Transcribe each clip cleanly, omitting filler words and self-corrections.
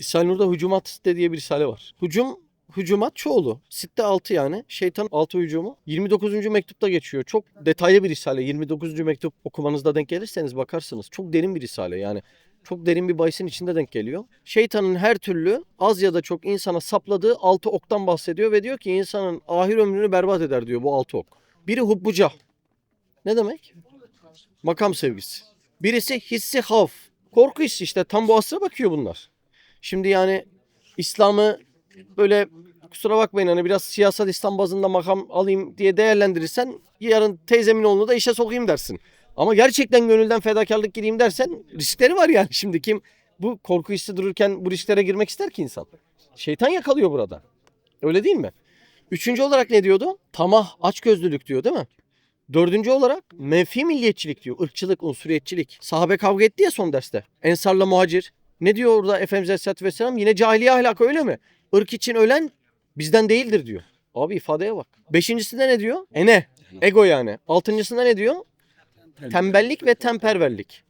İshal Nur'da Hucumat Sitte diye bir risale var. Hucumat çoğulu. Sitte 6 yani. Şeytan 6 hücumu. 29. mektupta geçiyor. Çok detaylı bir risale. 29. mektup okumanızda denk gelirseniz bakarsınız. Çok derin bir risale yani. Çok derin bir bahisin içinde denk geliyor. Şeytanın her türlü az ya da çok insana sapladığı 6 oktan bahsediyor ve diyor ki insanın ahir ömrünü berbat eder diyor bu 6 ok. Biri hubbucah. Ne demek? Makam sevgisi. Birisi hissi havf. Korku hissi işte. Tam bu asra bakıyor bunlar. Şimdi yani İslam'ı böyle kusura bakmayın hani biraz siyasal İslam bazında makam alayım diye değerlendirirsen yarın teyzemin oğlunu da işe sokayım dersin. Ama gerçekten gönülden fedakarlık gireyim dersen riskleri var yani. Şimdi kim bu korku hissi dururken bu risklere girmek ister ki insan? Şeytan yakalıyor burada. Öyle değil mi? Üçüncü olarak ne diyordu? Tamah, açgözlülük diyor değil mi? Dördüncü olarak menfi milliyetçilik diyor. Irkçılık, unsuriyetçilik. Sahabe kavga etti ya son derste. Ensarla muhacir. Ne diyor orada Efendimiz Aleyhisselatü Vesselam? Yine cahiliye ahlakı öyle mi? Irk için ölen bizden değildir diyor. Abi ifadeye bak. Beşincisinde ne diyor? Ene. Ego yani. Altıncısında ne diyor? Tembellik ve temperverlik.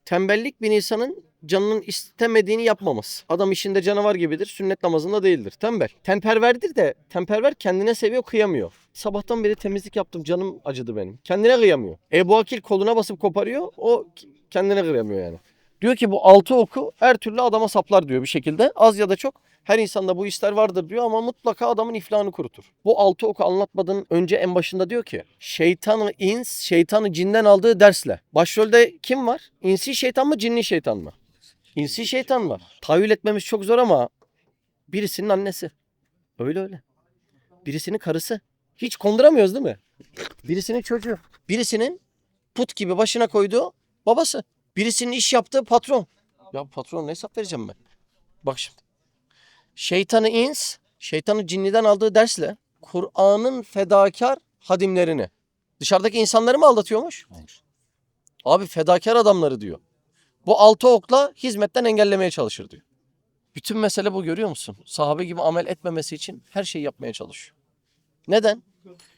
Tembellik bir insanın canının istemediğini yapmaması. Adam işinde canavar gibidir, sünnet namazında değildir. Tembel. Temperverdir de temperver kendine seviyor, kıyamıyor. Sabahtan beri temizlik yaptım, canım acıdı benim. Kendine kıyamıyor. Ebu Akil koluna basıp koparıyor, o kendine kıyamıyor yani. Diyor ki bu 6 oku her türlü adama saplar diyor bir şekilde. Az ya da çok her insanda bu işler vardır diyor ama mutlaka adamın iflahını kurutur. Bu 6 oku anlatmadan önce en başında diyor ki şeytanı ins, şeytanı cinden aldığı dersle. Başrolde kim var? İnsi şeytan mı, cinni şeytan mı? İnsi şeytan var. Tahayyül etmemiz çok zor ama birisinin annesi. Öyle öyle. Birisinin karısı. Hiç konduramıyoruz değil mi? Birisinin çocuğu. Birisinin put gibi başına koyduğu babası. Birisinin iş yaptığı patron. Ya patron ne hesap vereceğim ben? Bak şimdi. Şeytanı ins, şeytanı cinniden aldığı dersle Kur'an'ın fedakar hadimlerini. Dışarıdaki insanları mı aldatıyormuş? Hayır. Abi fedakar adamları diyor. Bu 6 okla hizmetten engellemeye çalışır diyor. Bütün mesele bu, görüyor musun? Sahabe gibi amel etmemesi için her şeyi yapmaya çalışıyor. Neden?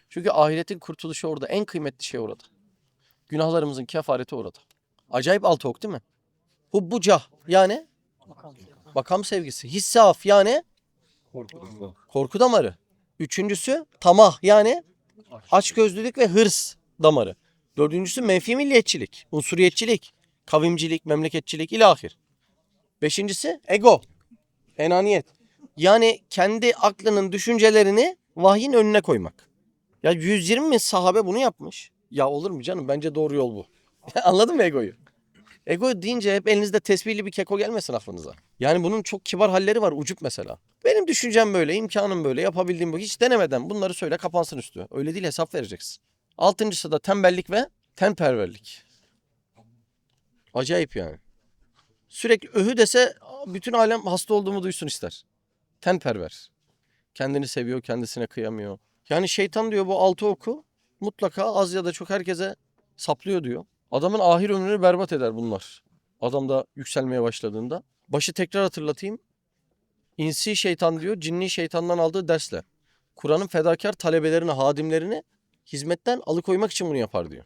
Çünkü ahiretin kurtuluşu orada. En kıymetli şey orada. Günahlarımızın kefareti orada. Acayip 6 ok değil mi? Hubbucah yani makam sevgisi. Hissaf yani korku damarı. Üçüncüsü tamah yani açgözlülük ve hırs damarı. Dördüncüsü menfi milliyetçilik, unsuriyetçilik, kavimcilik, memleketçilik ilahir. Beşincisi ego, enaniyet. Yani kendi aklının düşüncelerini vahyin önüne koymak. Ya 120 sahabe bunu yapmış. Ya olur mu canım? Bence doğru yol bu. Anladın mı egoyu? Ego deyince hep elinizde tesbihli bir keko gelmesin aklınıza. Yani bunun çok kibar halleri var. Ucup mesela. Benim düşüncem böyle, imkanım böyle, yapabildiğim bu. Hiç denemeden bunları söyle kapansın üstü. Öyle değil, hesap vereceksin. Altıncısı da tembellik ve tenperverlik. Acayip yani. Sürekli öhü dese bütün alem hasta olduğumu duysun ister. Tenperver. Kendini seviyor, kendisine kıyamıyor. Yani şeytan diyor bu 6 oku mutlaka az ya da çok herkese saplıyor diyor. Adamın ahir ömrünü berbat eder bunlar. Adam da yükselmeye başladığında. Başı tekrar hatırlatayım. İnsi şeytan diyor, cinni şeytandan aldığı dersle. Kur'an'ın fedakar talebelerini, hadimlerini hizmetten alıkoymak için bunu yapar diyor.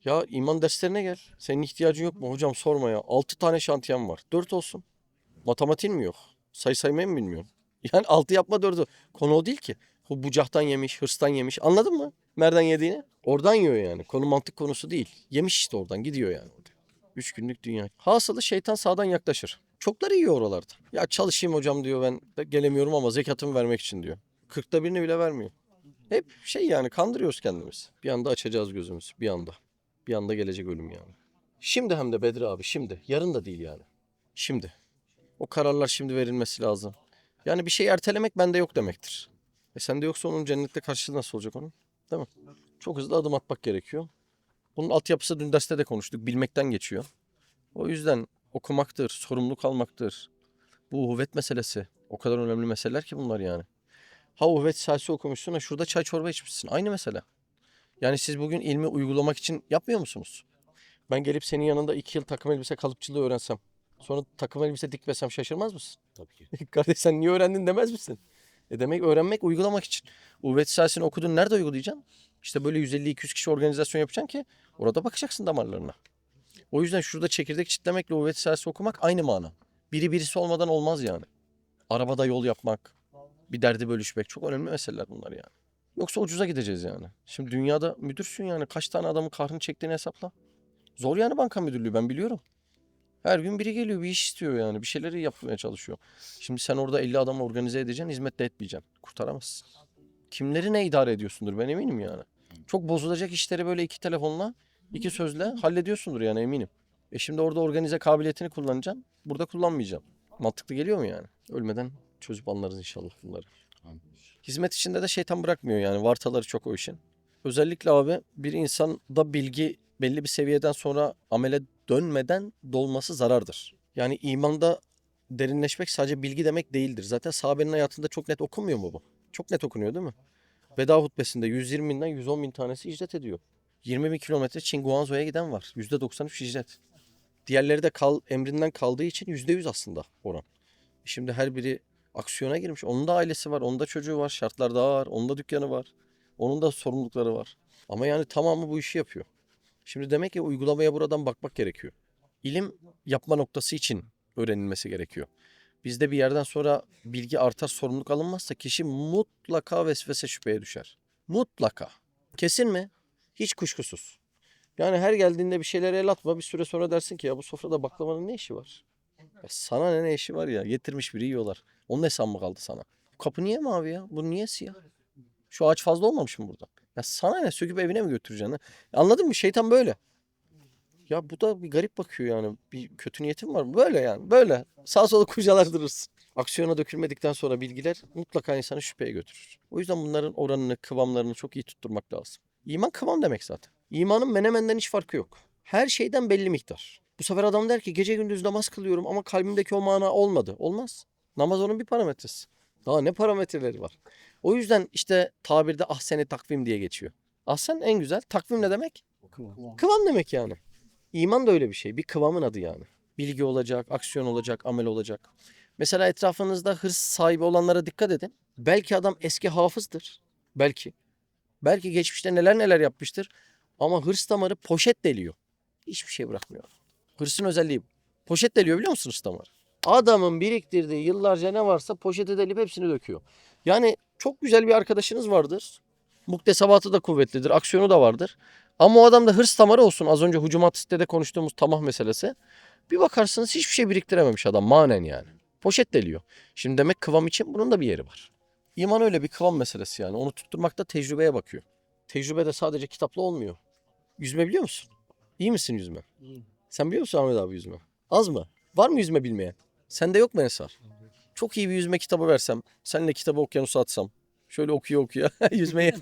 Ya iman derslerine gel. Senin ihtiyacın yok mu? Hocam sorma ya. 6 tane şantiyem var. 4 olsun. Matematiğin mi yok? Sayı saymayı mı bilmiyorsun? Yani 6 yapma 4'ü. Konu o değil ki. Bu bucaktan yemiş, hırstan yemiş. Anladın mı? Nereden yediğini? Oradan yiyor yani. Konu mantık konusu değil. Yemiş işte oradan gidiyor yani. 3 günlük dünya. Hasılı şeytan sağdan yaklaşır. Çokları yiyor oralarda. Ya çalışayım hocam diyor, ben de gelemiyorum ama zekatımı vermek için diyor. 40'ta birini bile vermiyor. Hep şey yani kandırıyoruz kendimizi. Bir anda açacağız gözümüzü. Bir anda. Bir anda gelecek ölüm yani. Şimdi hem de Bedri abi şimdi. Yarın da değil yani. Şimdi. O kararlar şimdi verilmesi lazım. Yani bir şey ertelemek bende yok demektir. Sende yoksa onun cennette karşılığı nasıl olacak onun? Değil mi? Çok hızlı adım atmak gerekiyor. Bunun altyapısı dün derste de konuştuk. Bilmekten geçiyor. O yüzden okumaktır, sorumluluk almaktır. Bu uhuvvet meselesi. O kadar önemli meseleler ki bunlar yani. Ha uhuvvet siyasi okumuşsun, ha şurada çay çorba içmişsin. Aynı mesele. Yani siz bugün ilmi uygulamak için yapmıyor musunuz? Ben gelip senin yanında 2 yıl takım elbise kalıpçılığı öğrensem. Sonra takım elbise dikmesem şaşırmaz mısın? Tabii ki. Kardeş sen niye öğrendin demez misin? Demek öğrenmek uygulamak için. Uhuvvet siyasını okudun, nerede uygulayacaksın? İşte böyle 150-200 kişi organizasyon yapacaksın ki orada bakacaksın damarlarına. O yüzden şurada çekirdek çitlemekle uhuvvet siyasi okumak aynı mana. Biri birisi olmadan olmaz yani. Arabada yol yapmak, bir derdi bölüşmek çok önemli meseleler bunlar yani. Yoksa ucuza gideceğiz yani. Şimdi dünyada müdürsün yani. Kaç tane adamın kahrını çektiğini hesapla. Zor yani banka müdürlüğü, ben biliyorum. Her gün biri geliyor, bir iş istiyor yani. Bir şeyleri yapmaya çalışıyor. Şimdi sen orada 50 adamı organize edeceksin, hizmet de etmeyeceksin. Kurtaramazsın. Kimleri ne idare ediyorsundur, ben eminim yani. Çok bozulacak işleri böyle iki telefonla, iki sözle hallediyorsundur yani, eminim. Şimdi orada organize kabiliyetini kullanacaksın. Burada kullanmayacaksın. Mantıklı geliyor mu yani? Ölmeden çözüp anlarız inşallah bunları. Hizmet içinde de şeytan bırakmıyor yani. Vartaları çok o işin. Özellikle abi bir insanda bilgi belli bir seviyeden sonra amele dönmeden dolması zarardır. Yani imanda derinleşmek sadece bilgi demek değildir. Zaten sahabenin hayatında çok net okunmuyor mu bu? Çok net okunuyor değil mi? Veda hutbesinde 120 binden 110 bin tanesi hicret ediyor. 20 bin kilometre Çin Guangzhou'ya giden var. %93 hicret. Diğerleri de emrinden kaldığı için %100 aslında oran. Şimdi her biri aksiyona girmiş. Onun da ailesi var, onun da çocuğu var, şartlar daha var, onun da dükkanı var. Onun da sorumlulukları var. Ama yani tamamı bu işi yapıyor. Şimdi demek ki uygulamaya buradan bakmak gerekiyor. İlim yapma noktası için öğrenilmesi gerekiyor. Bizde bir yerden sonra bilgi artar, sorumluluk alınmazsa kişi mutlaka vesvese şüpheye düşer. Mutlaka. Kesin mi? Hiç kuşkusuz. Yani her geldiğinde bir şeylere el atma, bir süre sonra dersin ki ya bu sofrada baklavanın ne işi var? Ya sana ne işi var ya? Getirmiş biri yiyorlar. Onun hesabı mı kaldı sana? Bu kapı niye mavi ya? Bu niye siyah? Şu ağaç fazla olmamış mı burada? Ya sana ne? Söküp evine mi götüreceksin? Ha? Anladın mı? Şeytan böyle. Ya bu da bir garip bakıyor yani. Bir kötü niyetin var mı? Böyle yani. Böyle. Sağ sola kurcalardırırsın. Aksiyona dökülmedikten sonra bilgiler mutlaka insanı şüpheye götürür. O yüzden bunların oranını, kıvamlarını çok iyi tutturmak lazım. İman kıvam demek zaten. İmanın menemenden hiç farkı yok. Her şeyden belli miktar. Bu sefer adam der ki gece gündüz namaz kılıyorum ama kalbimdeki o mana olmadı. Olmaz. Namaz onun bir parametresi. Daha ne parametreleri var. O yüzden işte tabirde ahsen-i takvim diye geçiyor. Ahsen en güzel. Takvim ne demek? Kıvam demek yani. İman da öyle bir şey. Bir kıvamın adı yani. Bilgi olacak, aksiyon olacak, amel olacak. Mesela etrafınızda hırs sahibi olanlara dikkat edin. Belki adam eski hafızdır. Belki. Belki geçmişte neler neler yapmıştır. Ama hırs damarı poşet deliyor. Hiçbir şey bırakmıyor. Hırsın özelliği bu. Poşet deliyor, biliyor musun hırs damarı? Adamın biriktirdiği yıllarca ne varsa poşete delip hepsini döküyor. Yani çok güzel bir arkadaşınız vardır. Muktesebatı da kuvvetlidir, aksiyonu da vardır. Ama o adamda hırs damarı olsun. Az önce hucumat sitede konuştuğumuz tamah meselesi. Bir bakarsınız hiçbir şey biriktirememiş adam manen yani. Poşet deliyor. Şimdi demek kıvam için bunun da bir yeri var. İman öyle bir kıvam meselesi yani. Onu tutturmakta tecrübeye bakıyor. Tecrübe de sadece kitapla olmuyor. Yüzme biliyor musun? İyi misin yüzme? İyiyim. Sen biliyor musun Ahmet abi yüzme? Az mı? Var mı yüzme bilmeyen? Sende yok mu Ensar? Çok iyi bir yüzme kitabı versem, seninle kitabı okyanusa atsam. Şöyle okuyor okuyor yüzmeyi.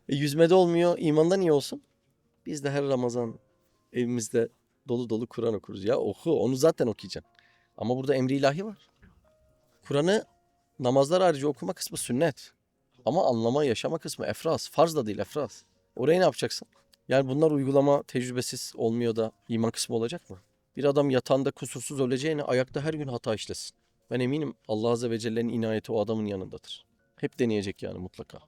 Yüzmede olmuyor, imandan iyi olsun. Biz de her Ramazan evimizde dolu dolu Kur'an okuruz. Ya oku, onu zaten okuyacaksın. Ama burada emri ilahi var. Kur'an'ı namazlar harici okuma kısmı sünnet. Ama anlama, yaşama kısmı efraz. Farz da değil, efraz. Orayı ne yapacaksın? Yani bunlar uygulama tecrübesiz olmuyor da iman kısmı olacak mı? Bir adam yatağında kusursuz öleceğine ayakta her gün hata işlesin. Ben eminim Allah Azze ve Celle'nin inayeti o adamın yanındadır. Hep deneyecek yani mutlaka.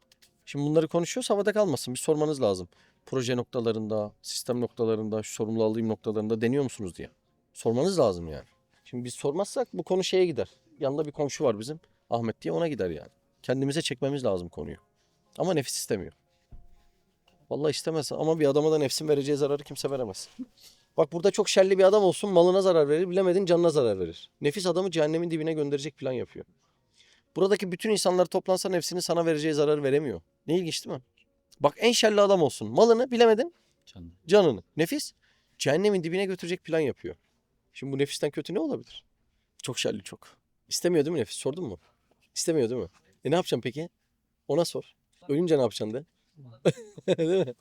Şimdi bunları konuşuyoruz, havada kalmasın. Bir sormanız lazım. Proje noktalarında, sistem noktalarında, şu sorumlu alayım noktalarında deniyor musunuz diye. Sormanız lazım yani. Şimdi biz sormazsak bu konu şeye gider. Yanında bir komşu var bizim, Ahmet diye, ona gider yani. Kendimize çekmemiz lazım konuyu. Ama nefis istemiyor. Vallahi istemez ama bir adama da nefsin vereceği zararı kimse veremez. Bak burada çok şerli bir adam olsun, malına zarar verir, bilemedin canına zarar verir. Nefis adamı cehennemin dibine gönderecek plan yapıyor. Buradaki bütün insanlar toplansa nefsinin sana vereceği zararı veremiyor. Ne ilginç değil mi? Bak en şerli adam olsun, malını bilemedin canını. Nefis cehennemin dibine götürecek plan yapıyor. Şimdi bu nefisten kötü ne olabilir? Çok şerli çok. İstemiyor değil mi nefis? Sordun mu? İstemiyor değil mi? Ne yapacaksın peki? Ona sor. Ölünce ne yapacaksın de. Değil mi?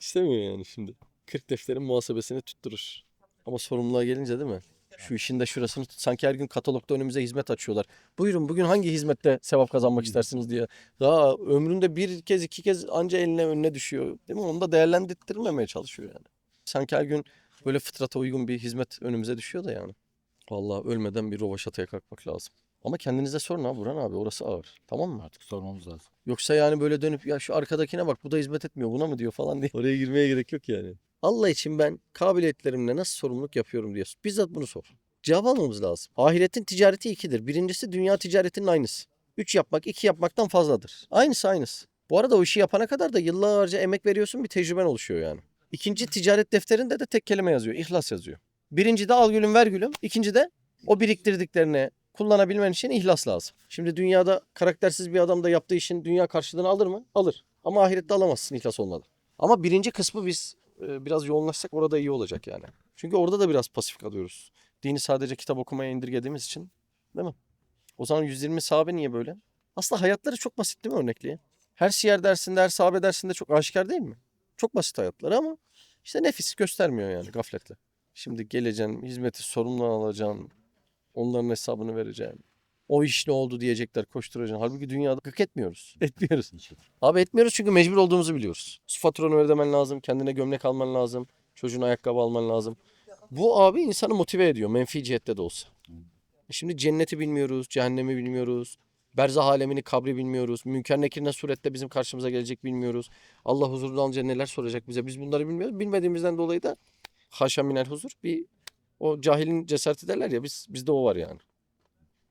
İstemiyor yani şimdi. 40 defterin muhasebesini tutturur. Ama sorumluluğa gelince değil mi? Şu işin de şurasını tut. Sanki her gün katalogda önümüze hizmet açıyorlar. Buyurun bugün hangi hizmette sevap kazanmak istersiniz diye. Daha ömründe bir kez iki kez anca eline önüne düşüyor. Değil mi? Onu da değerlendirmemeye çalışıyor yani. Sanki her gün böyle fıtrata uygun bir hizmet önümüze düşüyor da yani. Vallahi ölmeden bir rovaşataya kalkmak lazım. Ama kendinize sorun ha Burhan abi, orası ağır. Tamam mı? Artık sormamız lazım. Yoksa yani böyle dönüp ya şu arkadakine bak bu da hizmet etmiyor buna mı diyor falan diye. Oraya girmeye gerek yok yani. Allah için ben kabiliyetlerimle nasıl sorumluluk yapıyorum diye bizzat bunu sor. Cevap almamız lazım. Ahiretin ticareti ikidir. Birincisi dünya ticaretinin aynısı. 3 yapmak 2 yapmaktan fazladır. Aynısı. Bu arada o işi yapana kadar da yıllarca emek veriyorsun, bir tecrüben oluşuyor yani. İkinci ticaret defterinde de tek kelime yazıyor. İhlas yazıyor. Birinci de al gülüm ver gülüm. İkinci de o biriktirdiklerini kullanabilmen için ihlas lazım. Şimdi dünyada karaktersiz bir adam da yaptığı işin dünya karşılığını alır mı? Alır. Ama ahirette alamazsın ihlas olmadan. Ama birinci kısmı biz biraz yoğunlaşsak orada iyi olacak yani. Çünkü orada da biraz pasif kalıyoruz. Dini sadece kitap okumaya indirgediğimiz için, değil mi? O zaman 120 sahabe niye böyle? Aslında hayatları çok basit değil mi örnekliğe? Her siyer dersinde, her sahabe dersinde çok aşikar değil mi? Çok basit hayatları ama işte nefis göstermiyor yani gafletle. Şimdi geleceksin, hizmeti sorumlu alacaksın, onların hesabını vereceksin. O iş ne oldu diyecekler, koşturacaksın. Halbuki dünyada gık etmiyoruz. Etmiyoruz. Abi etmiyoruz çünkü mecbur olduğumuzu biliyoruz. Su faturanı ödemen lazım, kendine gömlek alman lazım, çocuğuna ayakkabı alman lazım. Bu abi insanı motive ediyor menfi cihette de olsa. Şimdi cenneti bilmiyoruz, cehennemi bilmiyoruz. Berzah alemini, kabri bilmiyoruz. Münker nekir ne surette bizim karşımıza gelecek bilmiyoruz. Allah huzurundan alınca neler soracak bize. Biz bunları bilmiyoruz. Bilmediğimizden dolayı da haşa minel huzur. Bir o cahilin cesareti derler ya, bizde o var yani.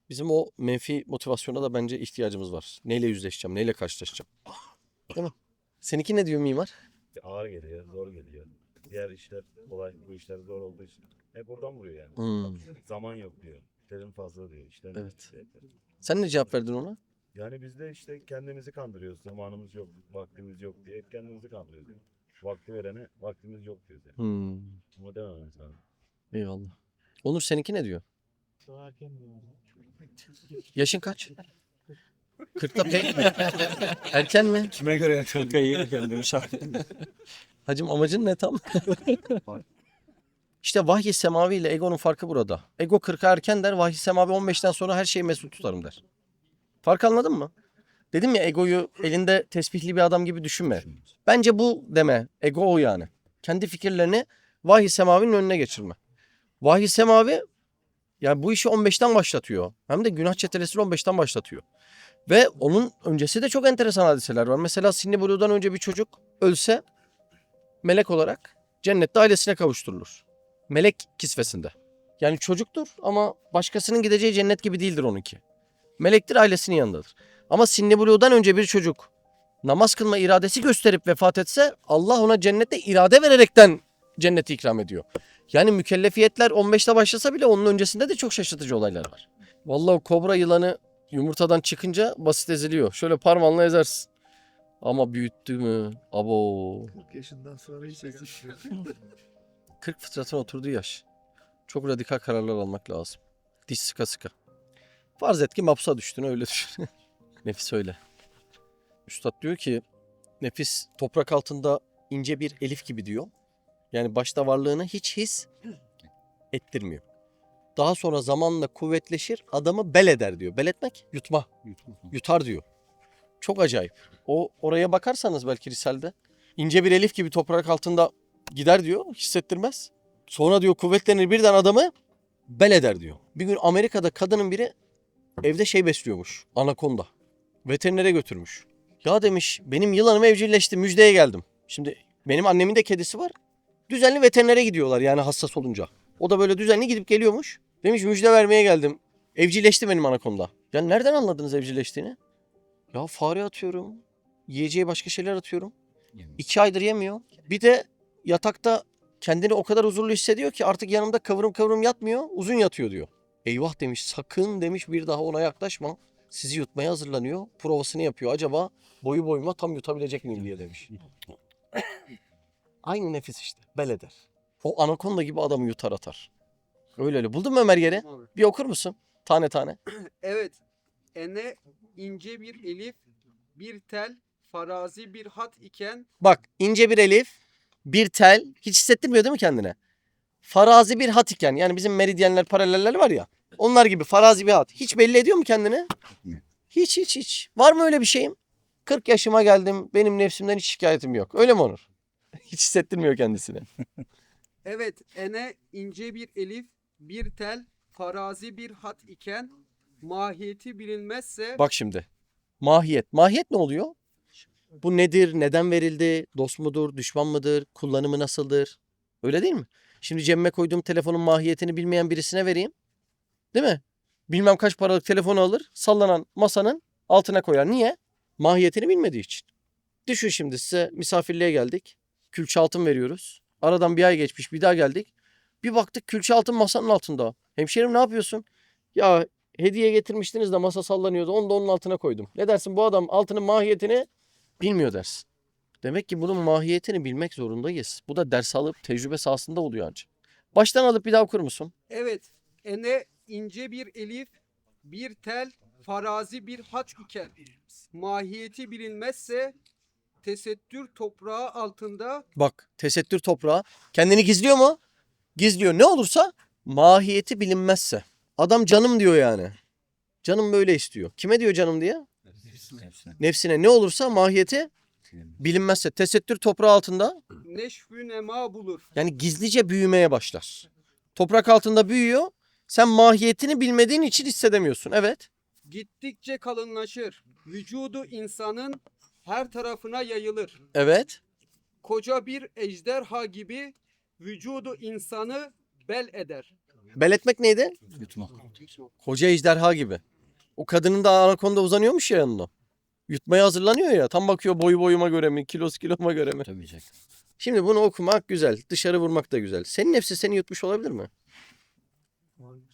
Bizim o menfi motivasyona da bence ihtiyacımız var. Neyle yüzleşeceğim, neyle karşılaşacağım. Değil mi? Seninki ne diyor mimar? Ağır geliyor, zor geliyor. Diğer işler kolay, bu işler zor olduğu için hep oradan vuruyor yani. Zaman yok diyor. İşlerin fazla diyor. İşlerin Evet. Sen ne cevap verdin ona? Yani biz de işte kendimizi kandırıyoruz. Zamanımız yok, vaktimiz yok diye hep kendimizi kandırıyoruz. Yani. Vakti verene vaktimiz yok diyoruz yani. Ama demememiz lazım. Eyvallah. Onur seninki ne diyor? Daha erken diyor. Yaşın kaç? 40'ta pek mi? Erken mi? Kime göre şarkıyı kendimi şarkı. Hacım amacın ne tam? İşte vahiy semavi ile egonun farkı burada. Ego 40'a erken der, vahiy semavi 15'ten sonra her şeyi mesut tutarım der. Farkı anladın mı? Dedim ya egoyu elinde tesbihli bir adam gibi düşünme. Bence bu deme. Ego o yani. Kendi fikirlerini vahiy semavinin önüne geçirme. Vahiy semavi yani bu işi 15'ten başlatıyor. Hem de günah çetelesini 15'ten başlatıyor. Ve onun öncesi de çok enteresan hadiseler var. Mesela Sinni Bulu'dan önce bir çocuk ölse melek olarak cennette ailesine kavuşturulur. Melek kisvesinde. Yani çocuktur ama başkasının gideceği cennet gibi değildir onunki. Melektir, ailesinin yanındadır. Ama Sinni Bulu'dan önce bir çocuk namaz kılma iradesi gösterip vefat etse Allah ona cennette irade vererekten cenneti ikram ediyor. Yani mükellefiyetler 15'te başlasa bile onun öncesinde de çok şaşırtıcı olaylar var. Vallahi o kobra yılanı yumurtadan çıkınca basit eziliyor. Şöyle parmağınla ezersin. Ama büyüttü mü? Abo. 40 yaşından sonra hiç ezilmiyor. 40 fıtratın oturduğu yaş. Çok radikal kararlar almak lazım. Diş sıka sıka. Farz et ki mapsa düştün, öyle düşün. Nefis öyle. Üstad diyor ki nefis toprak altında ince bir elif gibi diyor. Yani başta varlığını hiç his ettirmiyor. Daha sonra zamanla kuvvetleşir, adamı bel eder diyor. Bel etmek yutma. Yutar diyor. Çok acayip. O oraya bakarsanız belki Risale'de ince bir elif gibi toprak altında gider diyor, hissettirmez. Sonra diyor kuvvetlenir, birden adamı bel eder diyor. Bir gün Amerika'da kadının biri evde şey besliyormuş, anakonda. Veterinere götürmüş. Ya demiş benim yılanım evcilleşti, müjdeye geldim. Şimdi benim annemin de kedisi var. Düzenli veterinere gidiyorlar yani hassas olunca. O da böyle düzenli gidip geliyormuş. Demiş müjde vermeye geldim. Evcilleşti benim anakonda. Ya nereden anladınız evcilleştiğini? Ya fare atıyorum. Yiyeceği başka şeyler atıyorum. 2 aydır yemiyor. Bir de yatakta kendini o kadar huzurlu hissediyor ki artık yanımda kıvrım kıvrım yatmıyor. Uzun yatıyor diyor. Eyvah demiş, sakın demiş bir daha ona yaklaşma. Sizi yutmaya hazırlanıyor. Provasını yapıyor. Acaba boyu boyuma tam yutabilecek miyim diye demiş. Aynı nefis işte. Bel eder. O anakonda gibi adamı yutar atar. Öyle öyle. Buldun mu Ömer yeri? Bir okur musun? Tane tane. Evet. Ene ince bir elif, bir tel, farazi bir hat iken Bak ince bir elif, bir tel. Hiç hissettirmiyor değil mi kendine? Farazi bir hat iken. Yani bizim meridyenler, paraleller var ya. Onlar gibi farazi bir hat. Hiç belli ediyor mu kendini? Hiç. Var mı öyle bir şeyim? 40 yaşıma geldim. Benim nefsimden hiç şikayetim yok. Öyle mi Onur? Hiç hissettirmiyor kendisini. evet ene ince bir elif, bir tel, farazi bir hat iken mahiyeti bilinmezse Bak şimdi. Mahiyet. Mahiyet ne oluyor? Bu nedir? Neden verildi? Dost mudur? Düşman mıdır? Kullanımı nasıldır? Öyle değil mi? Şimdi cebime koyduğum telefonun mahiyetini bilmeyen birisine vereyim. Değil mi? Bilmem kaç paralık telefonu alır, sallanan masanın altına koyar. Niye? Mahiyetini bilmediği için. Düşün şimdi size misafirliğe geldik. Külçe altın veriyoruz. Aradan bir ay geçmiş, bir daha geldik. Bir baktık külçe altın masanın altında. Hemşerim ne yapıyorsun? Ya hediye getirmiştiniz de masa sallanıyordu. Onu da onun altına koydum. Ne dersin, bu adam altının mahiyetini bilmiyor dersin. Demek ki bunun mahiyetini bilmek zorundayız. Bu da ders alıp tecrübe sahasında oluyor ancak. Baştan alıp bir daha okur musun? Evet. Ene ince bir elif, bir tel, farazi bir hat iken mahiyeti bilinmezse tesettür toprağı altında Bak, tesettür toprağı kendini gizliyor mu? Gizliyor. Ne olursa mahiyeti bilinmezse. Adam canım diyor yani. Canım böyle istiyor. Kime diyor canım diye? Nefsine. Ne olursa mahiyeti bilinmezse. Tesettür toprağı altında neşvü nema bulur. yani gizlice büyümeye başlar. Toprak altında büyüyor. Sen mahiyetini bilmediğin için hissedemiyorsun. Evet. Gittikçe kalınlaşır. Vücudu insanın her tarafına yayılır. Evet. Koca bir ejderha gibi vücudu insanı bel eder. Bel etmek neydi? Yutmak. Koca ejderha gibi. O kadının da anakonda uzanıyormuş ya yanına. Yutmaya hazırlanıyor ya. Tam bakıyor boyu boyuma göre mi, kilosu kiloma göre mi? Tabii canım. Şimdi bunu okumak güzel. Dışarı vurmak da güzel. Senin nefsi seni yutmuş olabilir mi?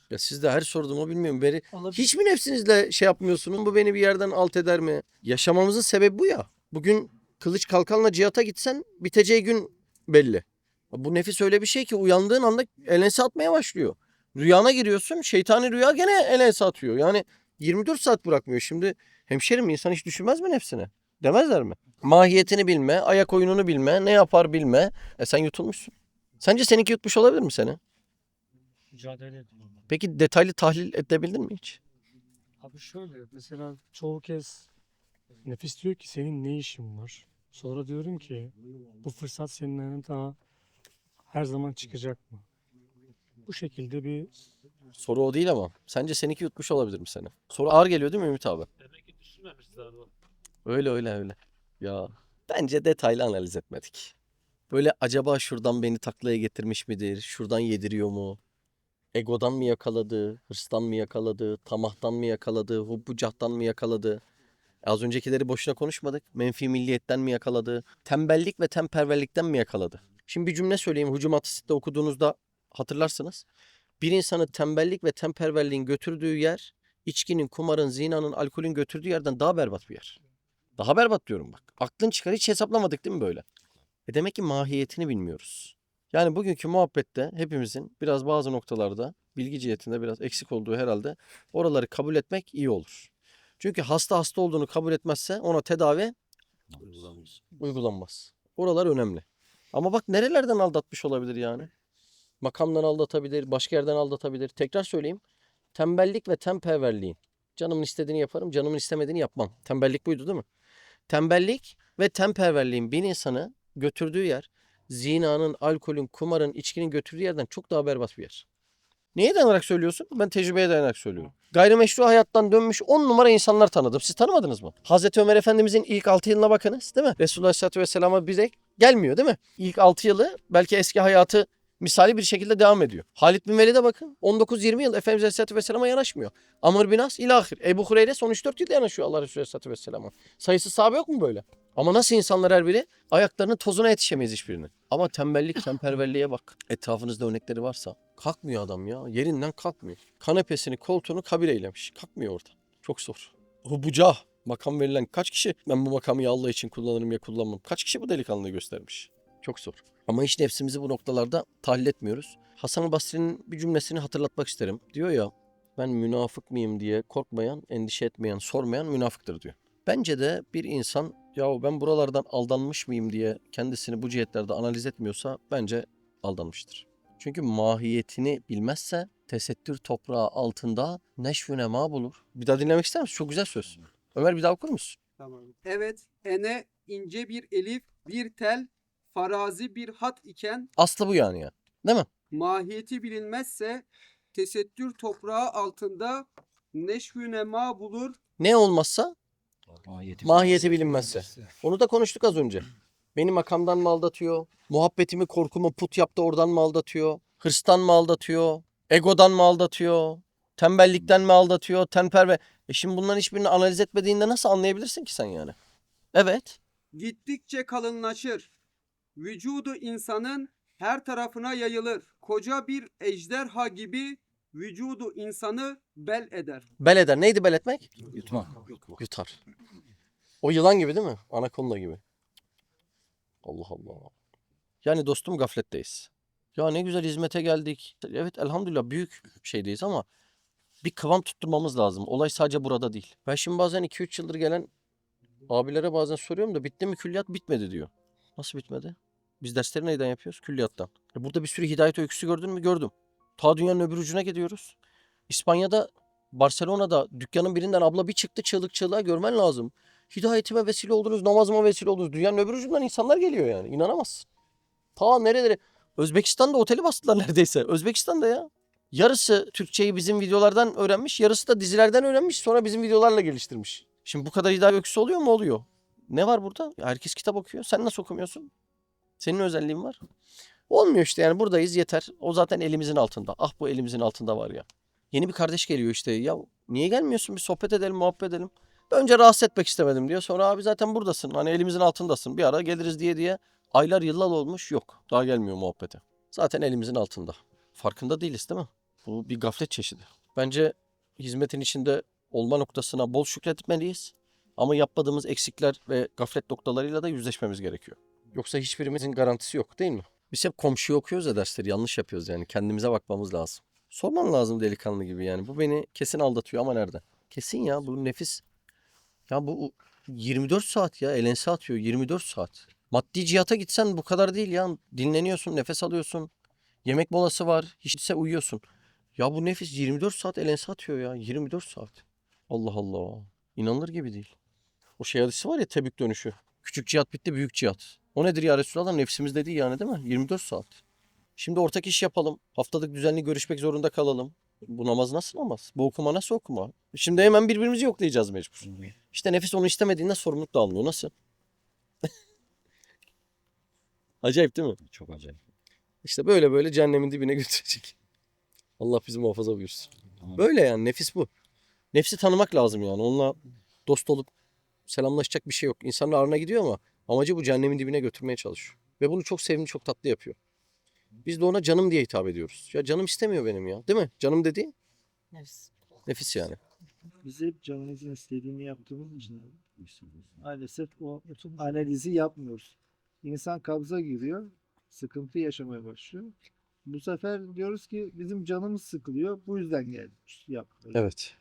Ya siz de her sorduğumu bilmiyorum. Hiç mi nefsinizle şey yapmıyorsunuz? Bu beni bir yerden alt eder mi? Yaşamamızın sebebi bu ya. Bugün kılıç kalkanla cihata gitsen biteceği gün belli. Bu nefis öyle bir şey ki uyandığın anda el ense atmaya başlıyor. Rüyana giriyorsun, şeytani rüya gene el ense atıyor. Yani 24 saat bırakmıyor. Şimdi hemşerim, insan hiç düşünmez mi nefsine? Demezler mi? Mahiyetini bilme, ayak oyununu bilme, ne yapar bilme. Sen yutulmuşsun. Sence seninki yutmuş olabilir mi seni? Mücadele ediyorum. Peki detaylı tahlil edebildin mi hiç? Abi şöyle mesela çoğu kez nefis diyor ki senin ne işin var? Sonra diyorum ki bu fırsat senin önüne daha her zaman çıkacak mı? Bu şekilde bir Soru o değil ama. Sence seninki yutmuş olabilir mi seni? Soru ağır geliyor değil mi Ümit abi? Demek ki düşünmemişler bu. Öyle. Ya bence detaylı analiz etmedik. Böyle acaba şuradan beni taklaya getirmiş midir? Şuradan yediriyor mu? Egodan mı yakaladı? Hırstan mı yakaladı? Tamahtan mı yakaladı? Hubbucahtan mı yakaladı? Az öncekileri boşuna konuşmadık. Menfi milliyetten mi yakaladı? Tembellik ve temperverlikten mi yakaladı? Şimdi bir cümle söyleyeyim. Hucumat-ı Sitte okuduğunuzda hatırlarsınız. Bir insanı tembellik ve temperverliğin götürdüğü yer, içkinin, kumarın, zinanın, alkolün götürdüğü yerden daha berbat bir yer. Daha berbat diyorum bak. Aklın çıkar, hiç hesaplamadık değil mi böyle? Demek ki mahiyetini bilmiyoruz. Yani bugünkü muhabbette hepimizin biraz bazı noktalarda bilgi cihetinde biraz eksik olduğu herhalde, oraları kabul etmek iyi olur. Çünkü hasta olduğunu kabul etmezse ona tedavi uygulanmaz. Oralar önemli. Ama bak nerelerden aldatmış olabilir yani? Makamdan aldatabilir, başka yerden aldatabilir. Tekrar söyleyeyim. Tembellik ve temperverliğin. Canımın istediğini yaparım, canımın istemediğini yapmam. Tembellik buydu değil mi? Tembellik ve temperverliğin bir insanı götürdüğü yer, zinanın, alkolün, kumarın, içkinin götürdüğü yerden çok daha berbat bir yer. Neye dayanarak söylüyorsun? Ben tecrübeye dayanarak söylüyorum. Gayrimeşru hayattan dönmüş 10 numara insanlar tanıdım. Siz tanımadınız mı? Hazreti Ömer Efendimizin ilk 6 yılına bakınız değil mi? Resulullah Aleyhisselatü Vesselam'a bize gelmiyor değil mi? İlk 6 yılı belki eski hayatı misali bir şekilde devam ediyor. Halid bin Velid'e bakın. 19-20 yıl Efendimiz Aleyhisselatü Vesselam'a yanaşmıyor. Amr bin As ilahir. Ebu Hureyre son 3-4 yılda yanaşıyor Allah Resulü Aleyhisselatü Vesselam'a. Sayısı sahabe yok mu böyle? Ama nasıl insanlar her biri? Ayaklarının tozuna yetişemeyiz hiçbirinin. Ama tembellik, temperverliğe bak. Etrafınızda örnekleri varsa. Kalkmıyor adam ya. Yerinden kalkmıyor. Kanepesini, koltuğunu kabir eylemiş. Kalkmıyor orada. Çok zor. Hubucah. Makam verilen kaç kişi ben bu makamı ya Allah için kullanırım ya kullanmam. Kaç kişi bu delikanlıyı göstermiş. Çok zor. Ama hiç nefsimizi bu noktalarda tahlil etmiyoruz. Hasan-ı Basri'nin bir cümlesini hatırlatmak isterim. Diyor ya, ben münafık mıyım diye korkmayan, endişe etmeyen, sormayan münafıktır diyor. Bence de bir insan ya ben buralardan aldanmış mıyım diye kendisini bu cihetlerde analiz etmiyorsa bence aldanmıştır. Çünkü mahiyetini bilmezse tesettür toprağı altında neşvü nema bulur. Bir daha dinlemek ister misin? Çok güzel söz. Ömer bir daha okur musun? Tamam. Evet, ene ince bir elif, bir tel, farazi bir hat iken Aslı bu yani ya. Değil mi? mahiyeti bilinmezse tesettür toprağı altında neşvü nema bulur. Ne olmazsa? Mahiyeti bilinmezse. Onu da konuştuk az önce. Beni makamdan mı aldatıyor? Muhabbetimi, korkumu put yaptı oradan mı aldatıyor? Hırstan mı aldatıyor? Egodan mı aldatıyor? Tembellikten mi aldatıyor? Tenperve. Şimdi bunların hiçbirini analiz etmediğinde nasıl anlayabilirsin ki sen yani? Evet. Gittikçe kalınlaşır. Vücudu insanın her tarafına yayılır. Koca bir ejderha gibi vücudu insanı bel eder. Bel eder. Neydi bel etmek? Yutma. Yutar. O yılan gibi değil mi? Anakonda gibi. Allah Allah. Yani dostum gafletteyiz. Ya ne güzel hizmete geldik. Evet elhamdülillah büyük şeydeyiz ama bir kıvam tutturmamız lazım. Olay sadece burada değil. Ben şimdi bazen 2-3 yıldır gelen abilere bazen soruyorum da bitti mi külliyat? Bitmedi diyor. Nasıl bitmedi? Biz dersleri neyden yapıyoruz? Külliyattan. Burada bir sürü hidayet öyküsü gördün mü? Gördüm. Ta dünyanın öbür ucuna gidiyoruz. İspanya'da, Barcelona'da dükkanın birinden abla bir çıktı çığlık çığlığa görmen lazım. Hidayetime vesile oldunuz, namazıma vesile oldunuz. Dünyanın öbür ucundan insanlar geliyor yani. İnanamazsın. Ta nerelere? Özbekistan'da oteli bastılar neredeyse. Özbekistan'da ya. Yarısı Türkçeyi bizim videolardan öğrenmiş, yarısı da dizilerden öğrenmiş, sonra bizim videolarla geliştirmiş. Şimdi bu kadar hidayet öyküsü oluyor mu? Oluyor. Ne var burada? Herkes kitap okuyor. Sen nasıl okumuyorsun? Senin özelliğin var. Olmuyor işte yani buradayız yeter. O zaten elimizin altında. Ah bu elimizin altında var ya. Yeni bir kardeş geliyor işte. Ya niye gelmiyorsun? Bir sohbet edelim, muhabbet edelim. Önce rahatsız etmek istemedim diyor. Sonra abi zaten buradasın. Hani elimizin altındasın. Bir ara geliriz diye aylar yıllar olmuş. Yok. Daha gelmiyor muhabbete. Zaten elimizin altında. Farkında değiliz değil mi? Bu bir gaflet çeşidi. Bence hizmetin içinde olma noktasına bol şükretmeliyiz. Ama yapmadığımız eksikler ve gaflet noktalarıyla da yüzleşmemiz gerekiyor. Yoksa hiçbirimizin garantisi yok değil mi? Biz hep komşuyu okuyoruz ya dersleri yanlış yapıyoruz yani. Kendimize bakmamız lazım. Sorman lazım delikanlı gibi yani. Bu beni kesin aldatıyor ama nerede? Kesin ya bu nefis. Ya bu 24 saat ya elense atıyor 24 saat. Maddi cihata gitsen bu kadar değil ya. Dinleniyorsun, nefes alıyorsun. Yemek molası var. Hiçse uyuyorsun. Ya bu nefis 24 saat elense atıyor ya. 24 saat. Allah Allah. İnanılır gibi değil. O şey hadisi var ya Tebük dönüşü. Küçük cihat bitti büyük cihat. O nedir ya Resulallah? Nefsimiz dediği yani değil mi? 24 saat. Şimdi ortak iş yapalım. Haftalık düzenli görüşmek zorunda kalalım. Bu namaz nasıl namaz? Bu okuma nasıl okuma? Şimdi hemen birbirimizi yoklayacağız mecbur. İşte nefis onu istemediğinde sorumluluk da almıyor. Nasıl? Acayip değil mi? Çok acayip. İşte böyle böyle cehennemin dibine götürecek. Allah bizi muhafaza buyursun. Böyle yani nefis bu. Nefsi tanımak lazım yani. Onunla dost olup selamlaşacak bir şey yok. İnsanın ağrına gidiyor ama amacı bu cehennemin dibine götürmeye çalışıyor. Ve bunu çok sevimli, çok tatlı yapıyor. Biz de ona canım diye hitap ediyoruz. Ya canım istemiyor benim ya. Değil mi? Canım dediği Nefis. nefis yani. Biz hep canımızın istediğini yaptığımız için maalesef o analizi yapmıyoruz. İnsan kabza giriyor, sıkıntı yaşamaya başlıyor. Bu sefer diyoruz ki bizim canımız sıkılıyor, bu yüzden geldik. Yaptık. Evet.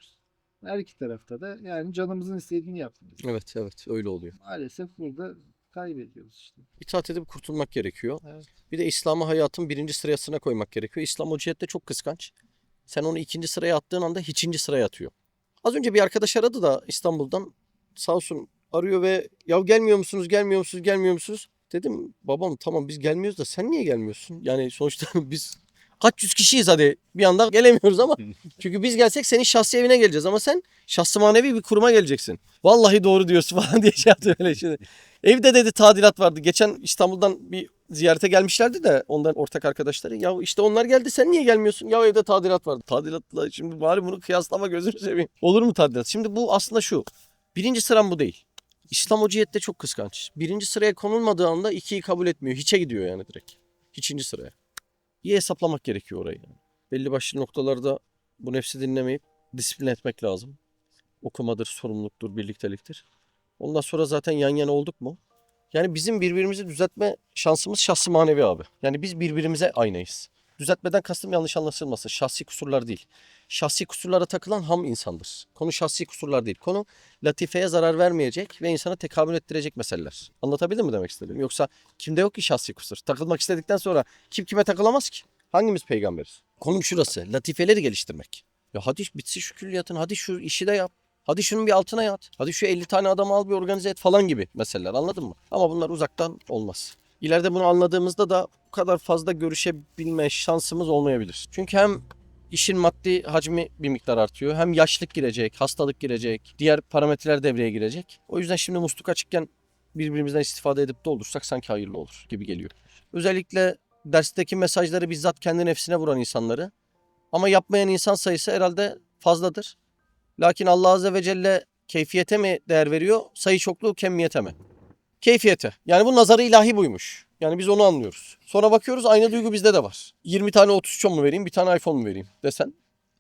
Her iki tarafta da yani canımızın istediğini yapıyoruz. Evet öyle oluyor. Maalesef burada kaybediyoruz işte. İtaat edip kurtulmak gerekiyor. Evet. Bir de İslam'ı hayatın birinci sırasına koymak gerekiyor. İslam o cihette çok kıskanç. Sen onu ikinci sıraya attığın anda hiçinci sıraya atıyor. Az önce bir arkadaş aradı da İstanbul'dan sağ olsun arıyor ve ya gelmiyor musunuz? Dedim babam tamam biz gelmiyoruz da sen niye gelmiyorsun? Yani sonuçta biz kaç yüz kişiyiz hadi bir anda gelemiyoruz ama. Çünkü biz gelsek senin şahsi evine geleceğiz ama sen şahsı manevi bir kuruma geleceksin. Vallahi doğru diyorsun falan diye şey yaptı öyle şimdi. Evde dedi tadilat vardı. Geçen İstanbul'dan bir ziyarete gelmişlerdi de onların ortak arkadaşları. Ya işte onlar geldi sen niye gelmiyorsun? Ya evde tadilat vardı. Tadilatla şimdi bari bunu kıyaslama gözünü seveyim. Olur mu tadilat? Şimdi bu aslında şu. Birinci sıram bu değil. İslam o cihette çok kıskanç. Birinci sıraya konulmadığı anda ikiyi kabul etmiyor. Hiçe gidiyor yani direkt. Hiçinci sıraya. İyi hesaplamak gerekiyor orayı. Yani. Belli başlı noktalarda bu nefsi dinlemeyip disiplin etmek lazım. Okumadır, sorumluluktur, birlikteliktir. Ondan sonra zaten yan yana olduk mu? Yani bizim birbirimizi düzeltme şansımız şahsı manevi abi. Yani biz birbirimize aynayız. Düzeltmeden kastım yanlış anlaşılmasın. Şahsi kusurlar değil. Şahsi kusurlara takılan ham insandır. Konu şahsi kusurlar değil. Konu latifeye zarar vermeyecek ve insana tekamül ettirecek meseleler. Anlatabildim mi demek istedim? Yoksa kimde yok ki şahsi kusur? Takılmak istedikten sonra kim kime takılamaz ki? Hangimiz peygamberiz? Konum şurası. Latifeleri geliştirmek. Ya hadi bitsin şu külliyatın. Hadi şu işi de yap. Hadi şunun bir altına yat. Hadi şu 50 tane adamı al bir organize et falan gibi meseleler anladın mı? Ama bunlar uzaktan olmaz. İleride bunu anladığımızda da bu kadar fazla görüşebilme şansımız olmayabilir. Çünkü hem işin maddi hacmi bir miktar artıyor. Hem yaşlık girecek, hastalık girecek, diğer parametreler devreye girecek. O yüzden şimdi musluk açıkken birbirimizden istifade edip doldursak sanki hayırlı olur gibi geliyor. Özellikle dersteki mesajları bizzat kendi nefsine vuran insanları ama yapmayan insan sayısı herhalde fazladır. Lakin Allah Azze ve Celle keyfiyete mi değer veriyor, sayı çokluğu kemmiyete mi? Keyfiyete. Yani bu nazarı ilahi buymuş. Yani biz onu anlıyoruz. Sonra bakıyoruz aynı duygu bizde de var. 20 tane 33 mu vereyim, bir tane iPhone mu vereyim desen.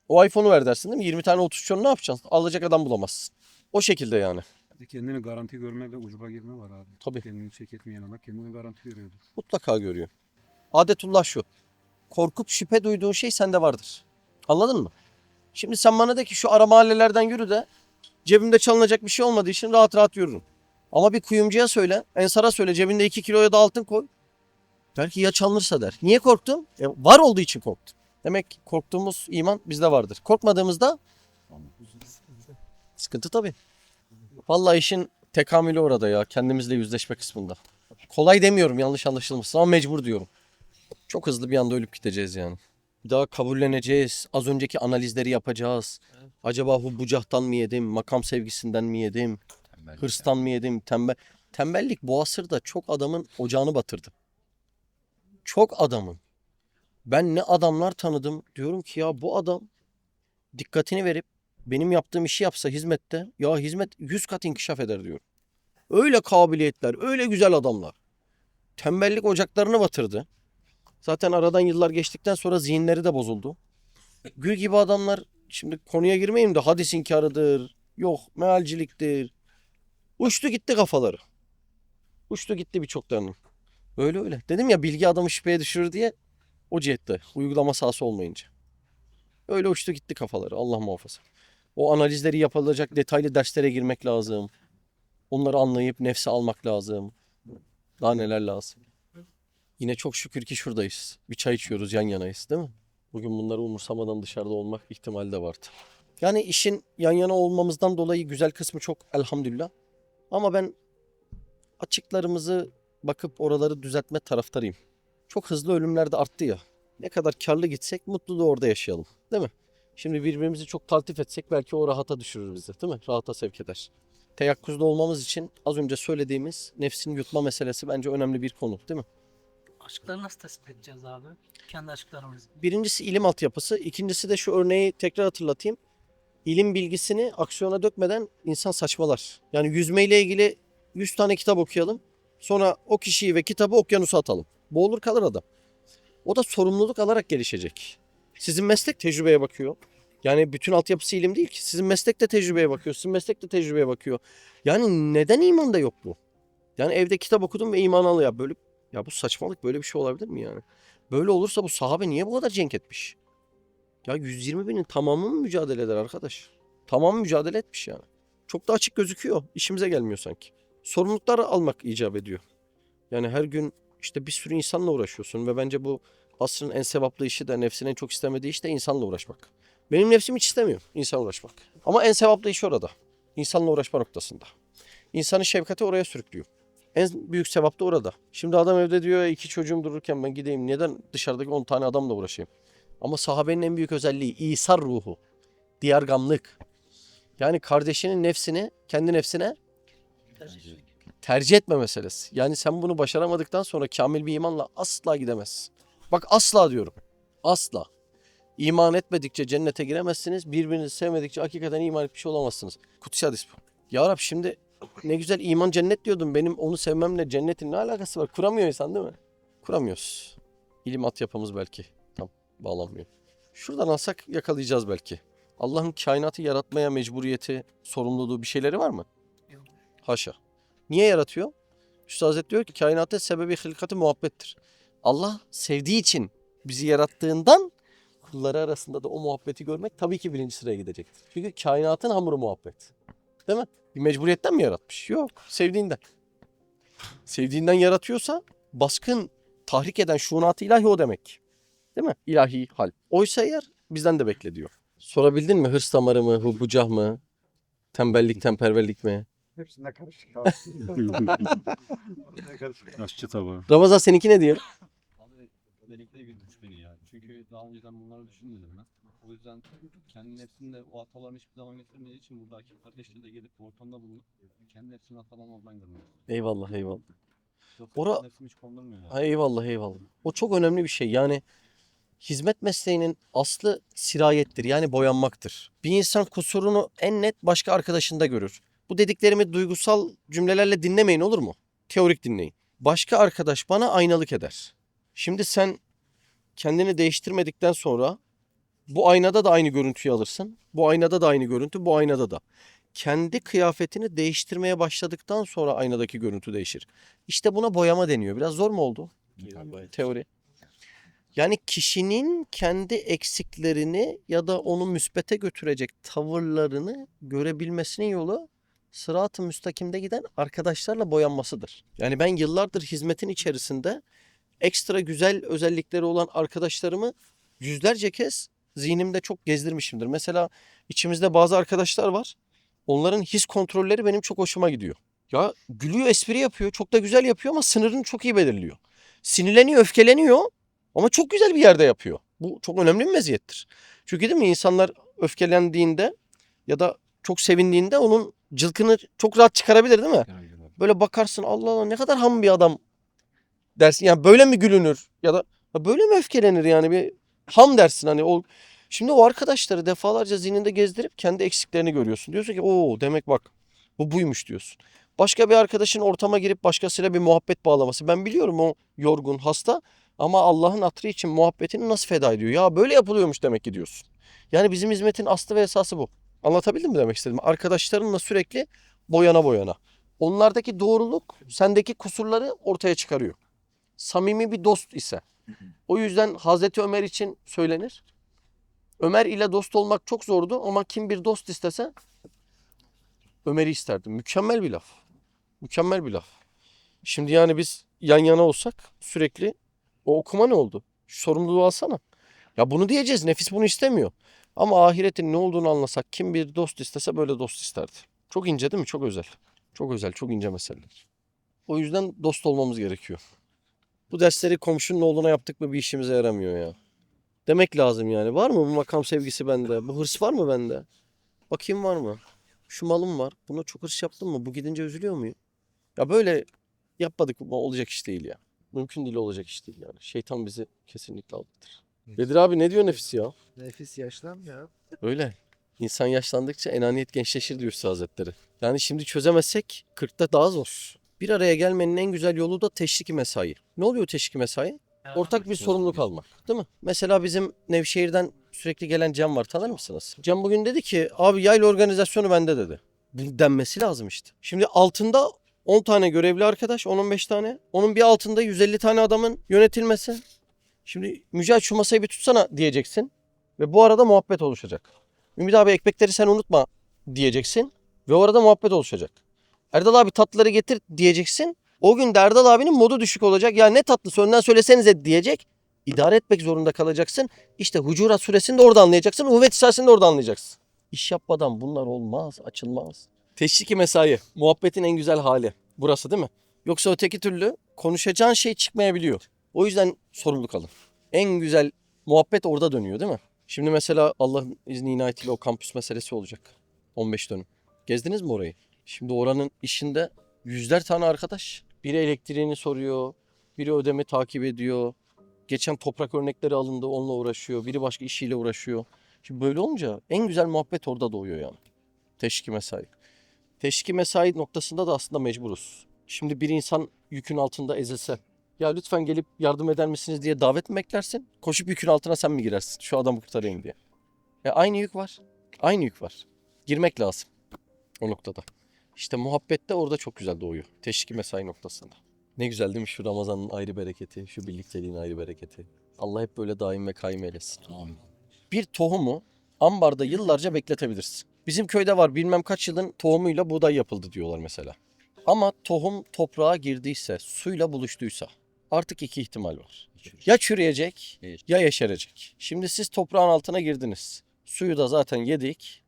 O iPhone'u ver dersin değil mi? 20 tane 33 ne yapacaksın? Alacak adam bulamazsın. O şekilde yani. Kendini garanti görme ve ucuba girme var abi. Tabii. Kendini çek etmeyen adam kendini garanti görüyordur. Mutlaka görüyor. Adetullah şu. Korkup şüphe duyduğun şey sende vardır. Anladın mı? Şimdi sen bana de ki şu ara mahallelerden yürü de cebimde çalınacak bir şey olmadığı için rahat rahat yürürüm. Ama bir kuyumcuya söyle, ensara söyle cebinde 2 kiloya da altın koy. Der ki ya çalınırsa der. Niye korktum? Var olduğu için korktum. Demek ki korktuğumuz iman bizde vardır. Korkmadığımızda sıkıntı tabii. Vallahi işin tekamülü orada ya. Kendimizle yüzleşme kısmında. Kolay demiyorum yanlış anlaşılmasın ama mecbur diyorum. Çok hızlı bir anda ölüp gideceğiz yani. Bir daha kabulleneceğiz. Az önceki analizleri yapacağız. Acaba hubbucahtan mı yedim? Makam sevgisinden mi yedim? Hırstan mı yedim? Tembellik bu asırda çok adamın ocağını batırdı. Çok adamın. Ben ne adamlar tanıdım. Diyorum ki ya bu adam dikkatini verip benim yaptığım işi yapsa hizmette ya hizmet 100 kat inkişaf eder diyorum. Öyle kabiliyetler, öyle güzel adamlar. Tembellik ocaklarını batırdı. Zaten aradan yıllar geçtikten sonra zihinleri de bozuldu. Gül gibi adamlar, şimdi konuya girmeyeyim de hadis inkarıdır, yok mealciliktir. Uçtu gitti kafaları. Uçtu gitti birçoklarının. Öyle. Dedim ya bilgi adamı şüpheye düşürür diye o cihette. Uygulama sahası olmayınca. Öyle uçtu gitti kafaları Allah muhafaza. O analizleri yapılacak detaylı derslere girmek lazım. Onları anlayıp nefse almak lazım. Daha neler lazım. Yine çok şükür ki şuradayız. Bir çay içiyoruz yan yanayız değil mi? Bugün bunları umursamadan dışarıda olmak ihtimali de vardı. Yani işin yan yana olmamızdan dolayı güzel kısmı çok elhamdülillah. Ama ben açıklarımızı bakıp oraları düzeltme taraftarıyım. Çok hızlı ölümler de arttı ya. Ne kadar karlı gitsek mutluluğu orada yaşayalım. Değil mi? Şimdi birbirimizi çok taltif etsek belki o rahata düşürür bizi. Değil mi? Rahata sevk eder. Teyakkuzda olmamız için az önce söylediğimiz nefsini yutma meselesi bence önemli bir konu. Değil mi? Aşkları nasıl tespit edeceğiz abi? Kendi aşklarımızı. Birincisi ilim altyapısı. İkincisi de şu örneği tekrar hatırlatayım. İlim bilgisini aksiyona dökmeden insan saçmalar. Yani yüzmeyle ilgili 100 tane kitap okuyalım. Sonra o kişiyi ve kitabı okyanusa atalım. Boğulur kalır adam. O da sorumluluk alarak gelişecek. Sizin meslek tecrübeye bakıyor. Yani bütün altyapısı ilim değil ki. Sizin meslek de tecrübeye bakıyor. Sizin meslek de tecrübeye bakıyor. Yani neden imanda yok bu? Yani evde kitap okudum ve iman al ya. Böyle, ya bu saçmalık, böyle bir şey olabilir mi yani? Böyle olursa bu sahabe niye bu kadar cenk etmiş? Ya 120 binin tamamı mı mücadele eder arkadaş? Tamamı mücadele etmiş yani. Çok da açık gözüküyor. İşimize gelmiyor sanki. Sorumluluklar almak icap ediyor. Yani her gün işte bir sürü insanla uğraşıyorsun ve bence bu asrın en sevaplı işi de nefsin en çok istemediği iş de insanla uğraşmak. Benim nefsim hiç istemiyor insan uğraşmak. Ama en sevaplı iş orada. İnsanla uğraşma noktasında. İnsanın şefkati oraya sürüklüyor. En büyük sevap da orada. Şimdi adam evde diyor ya 2 çocuğum dururken ben gideyim. Neden dışarıdaki 10 tane adamla uğraşayım? Ama sahabenin en büyük özelliği İsar ruhu. Diyargamlık. Yani kardeşinin nefsini kendi nefsine tercih etme meselesi. Yani sen bunu başaramadıktan sonra kamil bir imanla asla gidemezsin. Bak asla diyorum. Asla. İman etmedikçe cennete giremezsiniz. Birbirinizi sevmedikçe hakikaten iman etmiş olamazsınız. Kutsi hadis bu. Ya Rab şimdi ne güzel iman cennet diyordum. Benim onu sevmemle cennetin ne alakası var? Kuramıyor insan değil mi? Kuramıyoruz. İlim altyapımız belki tam bağlanmıyor. Şuradan alsak yakalayacağız belki. Allah'ın kainatı yaratmaya mecburiyeti, sorumluluğu bir şeyleri var mı? Yok. Haşa. Niye yaratıyor? Üstad Hazretleri diyor ki kainatın sebebi hilkatı muhabbettir. Allah sevdiği için bizi yarattığından kulları arasında da o muhabbeti görmek tabii ki birinci sıraya gidecektir. Çünkü kainatın hamuru muhabbet. Değil mi? Bir mecburiyetten mi yaratmış? Yok. Sevdiğinden. Sevdiğinden yaratıyorsa baskın, tahrik eden şuunat-ı ilahi o demek. Değil mi? İlahi hal. Oysa eğer bizden de bekle diyor. Sorabildin mi? Hırs damarı mı? Hubbucah mı? Tembellik, temperverlik mi? Hepsinde karışık abi. Aşçı tabağı. Ramazan seninki ne diyor? Abi özellikle güldürmüş beni ya. Çünkü daha önceden bunları düşünmedim ben. O yüzden kendi nefsinde o hatalarını hiçbir zaman getirmediği için buradaki kardeşleri de gelip ortamda bulunup kendi nefsinin hatalarını oradan görmek. Eyvallah eyvallah. Yoksa Ora- nefsim hiç kondurmuyor ya. Ha, eyvallah eyvallah. O çok önemli bir şey. Yani Hizmet mesleğinin aslı sirayettir, yani boyanmaktır. Bir insan kusurunu en net başka arkadaşında görür. Bu dediklerimi duygusal cümlelerle dinlemeyin, olur mu? Teorik dinleyin. Başka arkadaş bana aynalık eder. Şimdi sen kendini değiştirmedikten sonra bu aynada da aynı görüntüyü alırsın. Bu aynada da aynı görüntü, bu aynada da. Kendi kıyafetini değiştirmeye başladıktan sonra aynadaki görüntü değişir. İşte buna boyama deniyor. Biraz zor mu oldu? Teori. Yani kişinin kendi eksiklerini ya da onu müsbete götürecek tavırlarını görebilmesinin yolu sırat-ı müstakimde giden arkadaşlarla boyanmasıdır. Yani ben yıllardır hizmetin içerisinde ekstra güzel özellikleri olan arkadaşlarımı yüzlerce kez zihnimde çok gezdirmişimdir. Mesela içimizde bazı arkadaşlar var. Onların his kontrolleri benim çok hoşuma gidiyor. Ya gülüyor, espri yapıyor, çok da güzel yapıyor ama sınırını çok iyi belirliyor. Sinirleniyor, öfkeleniyor ama çok güzel bir yerde yapıyor. Bu çok önemli bir meziyettir. Çünkü değil mi, insanlar öfkelendiğinde ya da çok sevindiğinde onun cılkını çok rahat çıkarabilir değil mi? Böyle bakarsın, Allah Allah ne kadar ham bir adam dersin. Yani böyle mi gülünür ya da böyle mi öfkelenir, yani bir ham dersin hani o. Şimdi o arkadaşları defalarca zihninde gezdirip kendi eksiklerini görüyorsun. Diyorsun ki o demek bak bu buymuş diyorsun. Başka bir arkadaşın ortama girip başkasıyla bir muhabbet bağlaması. Ben biliyorum o yorgun, hasta ama Allah'ın hatırı için muhabbetini nasıl feda ediyor. Ya böyle yapılıyormuş demek ki diyorsun. Yani bizim hizmetin aslı ve esası bu. Anlatabildim mi demek istedim? Arkadaşlarınla sürekli boyana boyana. Onlardaki doğruluk sendeki kusurları ortaya çıkarıyor. Samimi bir dost ise. O yüzden Hazreti Ömer için söylenir. Ömer ile dost olmak çok zordu ama kim bir dost istese Ömer'i isterdi. Mükemmel bir laf. Mükemmel bir laf. Şimdi yani biz yan yana olsak sürekli o okuma ne oldu? Şu sorumluluğu alsana. Ya bunu diyeceğiz. Nefis bunu istemiyor. Ama ahiretin ne olduğunu anlasak kim bir dost istese böyle dost isterdi. Çok ince değil mi? Çok özel. Çok özel, çok ince meseleler. O yüzden dost olmamız gerekiyor. Bu dersleri komşunun oğluna yaptık mı bir işimize yaramıyor ya. Demek lazım yani. Var mı bu makam sevgisi bende? Bu hırs var mı bende? Bakayım var mı? Şu malım var. Buna çok hırs yaptım mı? Bu gidince üzülüyor muyum? Ya böyle yapmadık mı olacak iş değil ya. Mümkün değil, olacak iş değil yani. Şeytan bizi kesinlikle aldatır. Bedir abi ne diyor nefis ya? Nefis yaşlanmıyor. Öyle. İnsan yaşlandıkça enaniyet gençleşir diyor Üstad Hazretleri. Yani şimdi çözemezsek 40'ta daha zor. Bir araya gelmenin en güzel yolu da teşriki mesai. Ne oluyor teşriki mesai? Ortak bir sorumluluk almak, değil mi? Mesela bizim Nevşehir'den sürekli gelen Cem var, tanır mısınız? Cem bugün dedi ki abi yayla organizasyonu bende dedi. Bu denmesi lazım işte. Şimdi altında 10 tane görevli arkadaş, 10-15 tane. Onun bir altında 150 tane adamın yönetilmesi. Şimdi Mücahit şu masayı bir tutsana diyeceksin. Ve bu arada muhabbet oluşacak. Ümit abi ekmekleri sen unutma diyeceksin. Ve o arada muhabbet oluşacak. Erdal abi tatlıları getir diyeceksin. O gün de Erdal abinin modu düşük olacak. Ya ne tatlısı önden söylesenize diyecek. İdare etmek zorunda kalacaksın. İşte Hucurat suresini de orada anlayacaksın. Uhvet Risale'sini de orada anlayacaksın. İş yapmadan bunlar olmaz, açılmaz. Teşviki mesai, muhabbetin en güzel hali. Burası değil mi? Yoksa öteki türlü konuşacağın şey çıkmayabiliyor. O yüzden sorumluluk alın. En güzel muhabbet orada dönüyor değil mi? Şimdi mesela Allah'ın izni inayetiyle o kampüs meselesi olacak. 15 dönüm. Gezdiniz mi orayı? Şimdi oranın işinde yüzler tane arkadaş. Biri elektriğini soruyor, biri ödeme takip ediyor. Geçen toprak örnekleri alındı, onunla uğraşıyor. Biri başka işiyle uğraşıyor. Şimdi böyle olunca en güzel muhabbet orada doğuyor yani. Teşviki mesai. Teşviki mesai noktasında da aslında mecburuz. Şimdi bir insan yükün altında ezilse, ya lütfen gelip yardım eder misiniz diye davet mi beklersin? Koşup yükün altına sen mi girersin? Şu adamı kurtarayım diye. Aynı yük var. Aynı yük var. Girmek lazım o noktada. İşte muhabbet de orada çok güzel doğuyor. Teşviki mesai noktasında. Ne güzel değil mi şu Ramazan'ın ayrı bereketi, şu birlikteliğin ayrı bereketi. Allah hep böyle daim ve kaim eylesin. Bir tohumu ambarda yıllarca bekletebilirsin. Bizim köyde var bilmem kaç yılın tohumuyla buğday yapıldı diyorlar mesela. Ama tohum toprağa girdiyse, suyla buluştuysa artık iki ihtimal var. Ya çürüyecek ya yeşerecek. Şimdi siz toprağın altına girdiniz. Suyu da zaten yedik.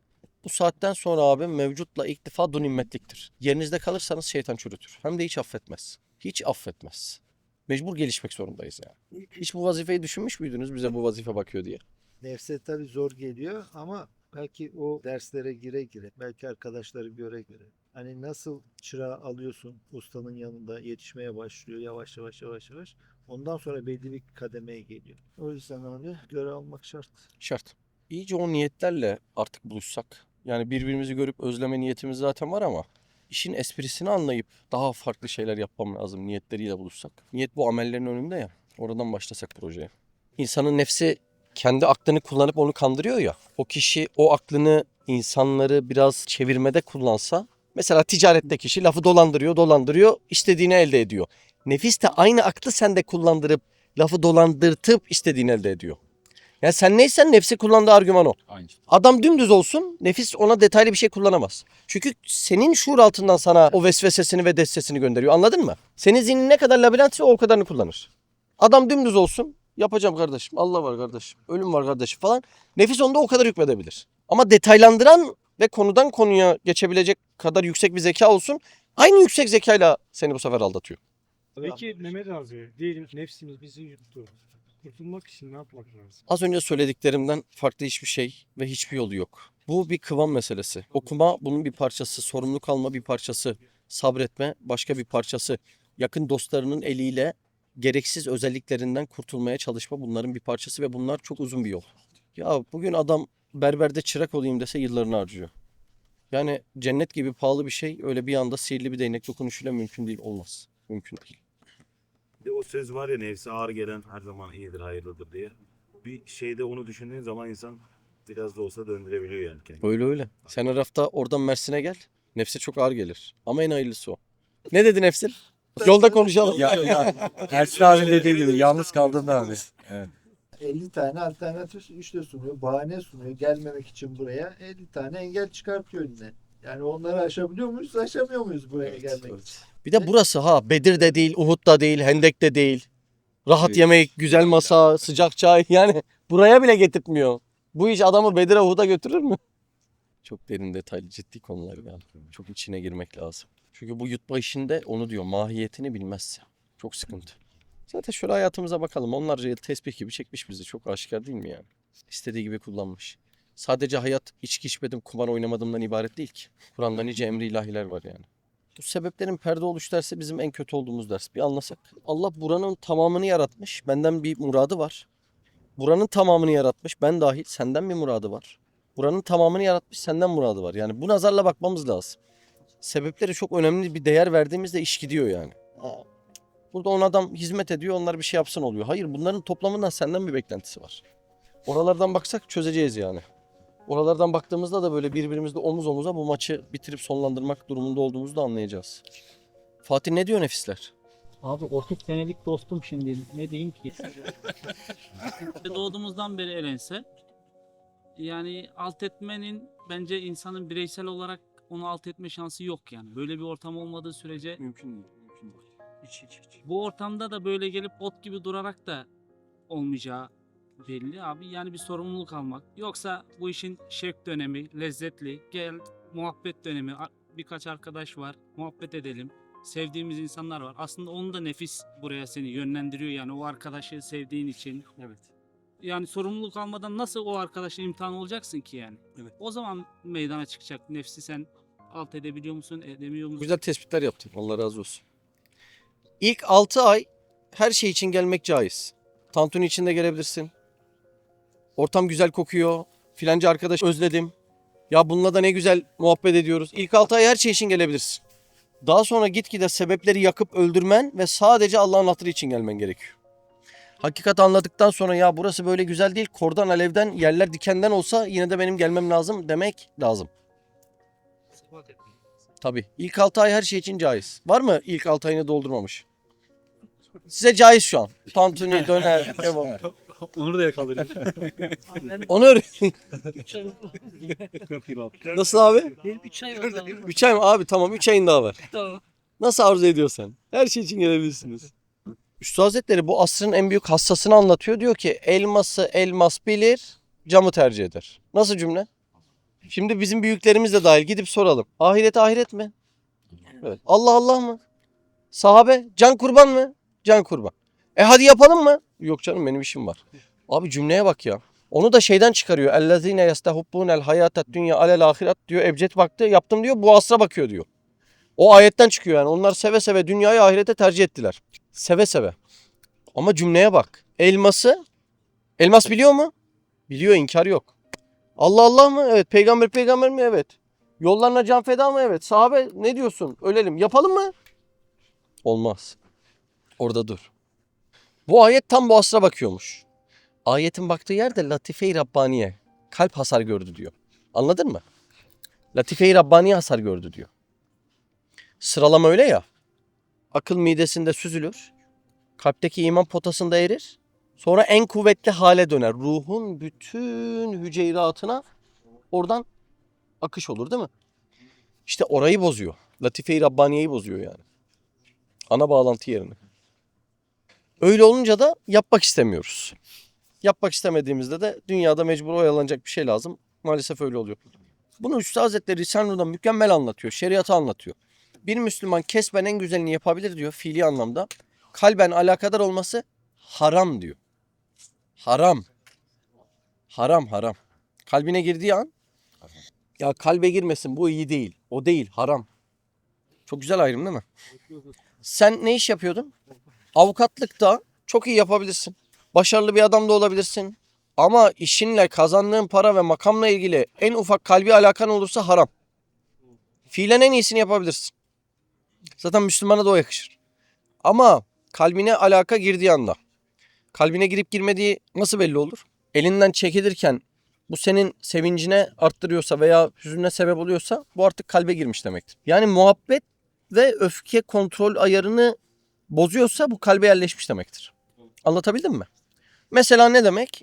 Bu saatten sonra abi mevcutla iktifa dunimmetliktir. Yerinizde kalırsanız şeytan çürütür. Hem de hiç affetmez. Hiç affetmez. Mecbur gelişmek zorundayız yani. Hiç bu vazifeyi düşünmüş müydünüz bize bu vazife bakıyor diye? Nefse tabii zor geliyor ama belki o derslere gire gire, belki arkadaşları göre göre Hani nasıl çırağı alıyorsun ustanın yanında yetişmeye başlıyor yavaş yavaş yavaş yavaş. Ondan sonra belli bir kademeye geliyor. O yüzden abi görev almak şart. Şart. İyice o niyetlerle artık buluşsak. Yani birbirimizi görüp özleme niyetimiz zaten var ama işin esprisini anlayıp daha farklı şeyler yapmam lazım niyetleriyle buluşsak. Niyet bu amellerin önünde ya. Oradan başlasak projeye. İnsanın nefsi kendi aklını kullanıp onu kandırıyor ya. O kişi o aklını insanları biraz çevirmede kullansa. Mesela ticarette kişi lafı dolandırıyor, istediğini elde ediyor. Nefis de aynı aklı sende kullandırıp lafı dolandırtıp istediğini elde ediyor. Yani sen neysen nefsi kullandığı argüman o. Aynı. Adam dümdüz olsun, nefis ona detaylı bir şey kullanamaz. Çünkü senin şuur altından sana o vesvesesini ve destesini gönderiyor. Anladın mı? Senin zihnin ne kadar labirentse o kadarını kullanır. Adam dümdüz olsun, yapacağım kardeşim, Allah var kardeşim, ölüm var kardeşim falan. Nefis onda o kadar hükmedebilir. Ama detaylandıran ve konudan konuya geçebilecek kadar yüksek bir zeka olsun, aynı yüksek zekayla seni bu sefer aldatıyor. Peki Mehmet abi, diyelim nefsimiz bizi yuttu. Kurtulmak için ne yapmak lazım? Az önce söylediklerimden farklı hiçbir şey ve hiçbir yolu yok. Bu bir kıvam meselesi. Okuma bunun bir parçası, sorumluluk alma bir parçası, sabretme başka bir parçası. Yakın dostlarının eliyle gereksiz özelliklerinden kurtulmaya çalışma bunların bir parçası ve bunlar çok uzun bir yol. Ya bugün adam berberde çırak olayım dese yıllarını harcıyor. Yani cennet gibi pahalı bir şey öyle bir anda sihirli bir değnek dokunuşuyla mümkün değil, olmaz. Mümkün değil. Bir de o söz var ya, nefsi ağır gelen her zaman iyidir, hayırlıdır diye. Bir şeyde onu düşündüğün zaman insan biraz da olsa döndürebiliyor yani kendini. Öyle öyle. Sen her hafta oradan Mersin'e gel. Nefse çok ağır gelir. Ama en hayırlısı o. Ne dedi nefsin? Yolda konuşalım. Ersin abi dediği gibi yalnız kaldığında abi. Evet. 50 tane alternatif işte sunuyor. Bahane sunuyor. Gelmemek için buraya 50 tane engel çıkartıyor önüne. Yani onları aşabiliyor muyuz, aşamıyor muyuz buraya gelmek için? Bir de burası ha Bedir'de değil, Uhud'da değil, Hendek'te değil. Rahat Evet. yemek, güzel masa, sıcak çay yani buraya bile getirtmiyor. Bu iş adamı Bedir'e Uhud'a götürür mü? Çok derin detaylı ciddi konular yani. Çok içine girmek lazım. Çünkü bu yutma işinde onu diyor mahiyetini bilmezse. Çok sıkıntı. Zaten şöyle hayatımıza bakalım. Onlarca yıl tesbih gibi çekmiş bizi. Çok aşikar değil mi yani? İstediği gibi kullanmış. Sadece hayat içki içmedim, kumar oynamadımdan ibaret değil ki. Kur'an'da nice emri ilahiler var yani. Bu sebeplerin perde oluş dersi bizim en kötü olduğumuz ders. Bir anlasak. Allah buranın tamamını yaratmış. Benden bir muradı var. Buranın tamamını yaratmış. Ben dahil senden bir muradı var. Buranın tamamını yaratmış. Senden muradı var. Yani bu nazarla bakmamız lazım. Sebeplere çok önemli bir değer verdiğimizde iş gidiyor yani. Burada on adam hizmet ediyor. Onlar bir şey yapsın oluyor. Hayır, bunların toplamından senden bir beklentisi var. Oralardan baksak çözeceğiz yani. Oralardan baktığımızda da böyle birbirimizle omuz omuza bu maçı bitirip sonlandırmak durumunda olduğumuzu da anlayacağız. Fatih ne diyor nefisler? Abi 30 senelik dostum şimdi ne diyeyim ki? Doğduğumuzdan beri elense yani alt etmenin bence insanın bireysel olarak onu alt etme şansı yok yani. Böyle bir ortam olmadığı sürece Mümkün değil. Mümkün değil. Hiç. bu ortamda da böyle gelip ot gibi durarak da olmayacağı belli abi. Yani bir sorumluluk almak. Yoksa bu işin şevk dönemi, lezzetli, gel muhabbet dönemi, birkaç arkadaş var, muhabbet edelim. Sevdiğimiz insanlar var. Aslında onu da nefis buraya seni yönlendiriyor yani o arkadaşı sevdiğin için. Evet. Yani sorumluluk almadan nasıl o arkadaşla imtihan olacaksın ki yani? Evet. O zaman meydana çıkacak nefsi sen alt edebiliyor musun, edemiyor musun? Güzel tespitler yaptın. Allah razı olsun. İlk 6 ay her şey için gelmek caiz. Tantuni için de gelebilirsin. Ortam güzel kokuyor. Filanca arkadaş özledim. Ya bununla da ne güzel muhabbet ediyoruz. İlk 6 ay her şey için gelebilirsin. Daha sonra gitgide sebepleri yakıp öldürmen ve sadece Allah'ın hatırı için gelmen gerekiyor. Hakikat anladıktan sonra ya burası böyle güzel değil, kordan alevden yerler dikenden olsa yine de benim gelmem lazım demek lazım. Tabii. İlk 6 ay her şey için caiz. Var mı ilk 6 ayını doldurmamış? Size caiz şu an. Tantuni, döner, kebap. Onu da yakalayın. Onu öğretin. 40 yıl altı. Nasıl abi? 3 ay oldu. 3 ay mı? Abi tamam 3 ayın daha var. Tamam. Nasıl arzu ediyorsan. Her şey için gelebilirsiniz. Üstad Hazretleri bu asrın en büyük hassasını anlatıyor. Diyor ki elması elmas bilir, camı tercih eder. Nasıl cümle? Şimdi bizim büyüklerimiz de dahil gidip soralım. Ahiret ahiret mi? Evet. Allah Allah mı? Sahabe can kurban mı? Can kurban. Hadi yapalım mı? Yok canım benim işim var. Abi cümleye bak ya. Onu da şeyden çıkarıyor. Ellezine yestehubbunel hayatet dünya alel ahiret diyor. Ebced baktı yaptım diyor. Bu asra bakıyor diyor. O ayetten çıkıyor yani. Onlar seve seve dünyayı ahirete tercih ettiler. Seve seve. Ama cümleye bak. Elmas biliyor mu? Biliyor, inkar yok. Allah Allah mı? Evet. Peygamber mi? Evet. Yollarına can feda mı? Evet. Sahabe ne diyorsun? Ölelim. Yapalım mı? Olmaz. Orada dur. Bu ayet tam bu asra bakıyormuş. Ayetin baktığı yerde Latife-i Rabbaniye. Kalp hasar gördü diyor. Anladın mı? Latife-i Rabbaniye hasar gördü diyor. Sıralama öyle ya. Akıl midesinde süzülür. Kalpteki iman potasında erir. Sonra en kuvvetli hale döner. Ruhun bütün hüceyratına oradan akış olur değil mi? İşte orayı bozuyor. Latife-i Rabbaniye'yi bozuyor yani. Ana bağlantı yerini. Öyle olunca da yapmak istemiyoruz. Yapmak istemediğimizde de dünyada mecbur oyalanacak bir şey lazım. Maalesef öyle oluyor. Bunu Üstad Hazretleri Risale-i Nur'da mükemmel anlatıyor. Şeriatı anlatıyor. Bir Müslüman kesben en güzelini yapabilir diyor fiili anlamda. Kalben alakadar olması haram diyor. Haram. Haram. Kalbine girdiği an ya kalbe girmesin bu iyi değil. O değil haram. Çok güzel ayrım değil mi? Sen ne iş yapıyordun? Avukatlıkta çok iyi yapabilirsin. Başarılı bir adam da olabilirsin. Ama işinle kazandığın para ve makamla ilgili en ufak kalbi alakan olursa haram. Fiilen en iyisini yapabilirsin. Zaten Müslümana da o yakışır. Ama kalbine alaka girdiği anda, kalbine girip girmediği nasıl belli olur? Elinden çekilirken bu senin sevincine arttırıyorsa veya hüzününe sebep oluyorsa bu artık kalbe girmiş demektir. Yani muhabbet ve öfke kontrol ayarını bozuyorsa bu kalbe yerleşmiş demektir. Anlatabildim mi? Mesela ne demek?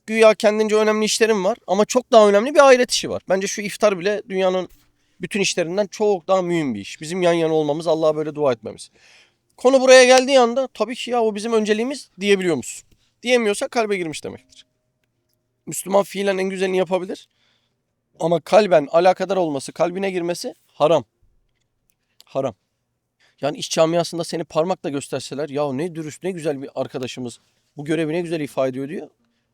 Güya kendince önemli işlerin var ama çok daha önemli bir ahiret işi var. Bence şu iftar bile dünyanın bütün işlerinden çok daha mühim bir iş. Bizim yan yana olmamız, Allah'a böyle dua etmemiz. Konu buraya geldiği anda tabii ki ya o bizim önceliğimiz diyebiliyor musun? Diyemiyorsa kalbe girmiş demektir. Müslüman fiilen en güzelini yapabilir. Ama kalben alakadar olması, kalbine girmesi haram. Haram. Yani iş camiasında seni parmakla gösterseler ya ne dürüst ne güzel bir arkadaşımız bu görevi ne güzel ifade ediyor diyor.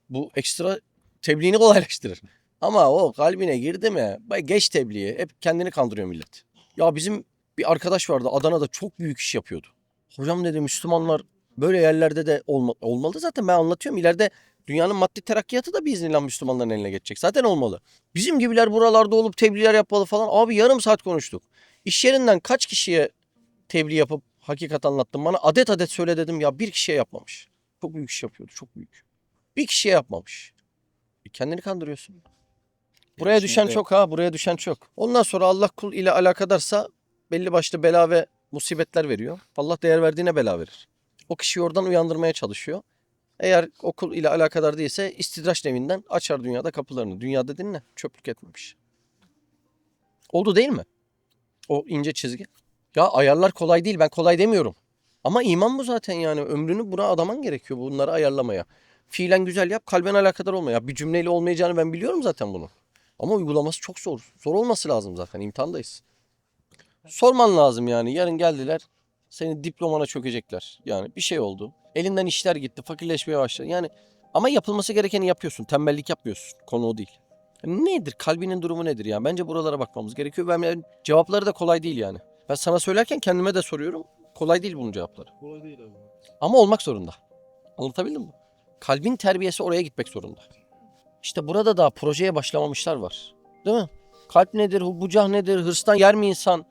Bu ekstra tebliğini kolaylaştırır. Ama o kalbine girdi mi geç tebliği hep kendini kandırıyor millet. Ya bizim bir arkadaş vardı Adana'da çok büyük iş yapıyordu. Hocam dedi Müslümanlar böyle yerlerde de olmalı zaten ben anlatıyorum ileride dünyanın maddi terakkiyatı da biiznillah Müslümanların eline geçecek. Zaten olmalı. Bizim gibiler buralarda olup tebliğler yapmalı falan. Abi yarım saat konuştuk. İş yerinden kaç kişiye tebliğ yapıp hakikat anlattım bana adet adet söyle dedim ya bir kişiye yapmamış. Çok büyük iş yapıyordu çok büyük. Bir kişiye yapmamış. Kendini kandırıyorsun. Buraya düşen çok ha buraya düşen çok. Ondan sonra Allah kul ile alakadarsa belli başlı bela ve musibetler veriyor. Allah değer verdiğine bela verir. O kişiyi oradan uyandırmaya çalışıyor. Eğer o kul ile alakadar değilse istidraç nevinden açar dünyada kapılarını. Dünya dediğin ne? Çöplük etmemiş. Oldu değil mi? O ince çizgi. Ya ayarlar kolay değil ben kolay demiyorum. Ama iman bu zaten yani ömrünü buna adaman gerekiyor bunları ayarlamaya. Fiilen güzel yap kalben alakadar olma. Ya bir cümleyle olmayacağını ben biliyorum zaten bunu. Ama uygulaması çok zor. Zor olması lazım zaten imtihandayız. Sorman lazım yani yarın geldiler seni diplomana çökecekler. Yani bir şey oldu. Elinden işler gitti fakirleşmeye başladı. Yani ama yapılması gerekeni yapıyorsun. Tembellik yapmıyorsun. Konu o değil. Yani nedir? Kalbinin durumu nedir ya? Bence buralara bakmamız gerekiyor. Ben cevapları da kolay değil yani. Ben sana söylerken kendime de soruyorum. Kolay değil bunun cevapları. Kolay değil abi. Ama olmak zorunda. Anlatabildim mi? Kalbin terbiyesi oraya gitmek zorunda. İşte burada da projeye başlamamışlar var. Değil mi? Kalp nedir, bucah nedir, hırstan yer mi insan?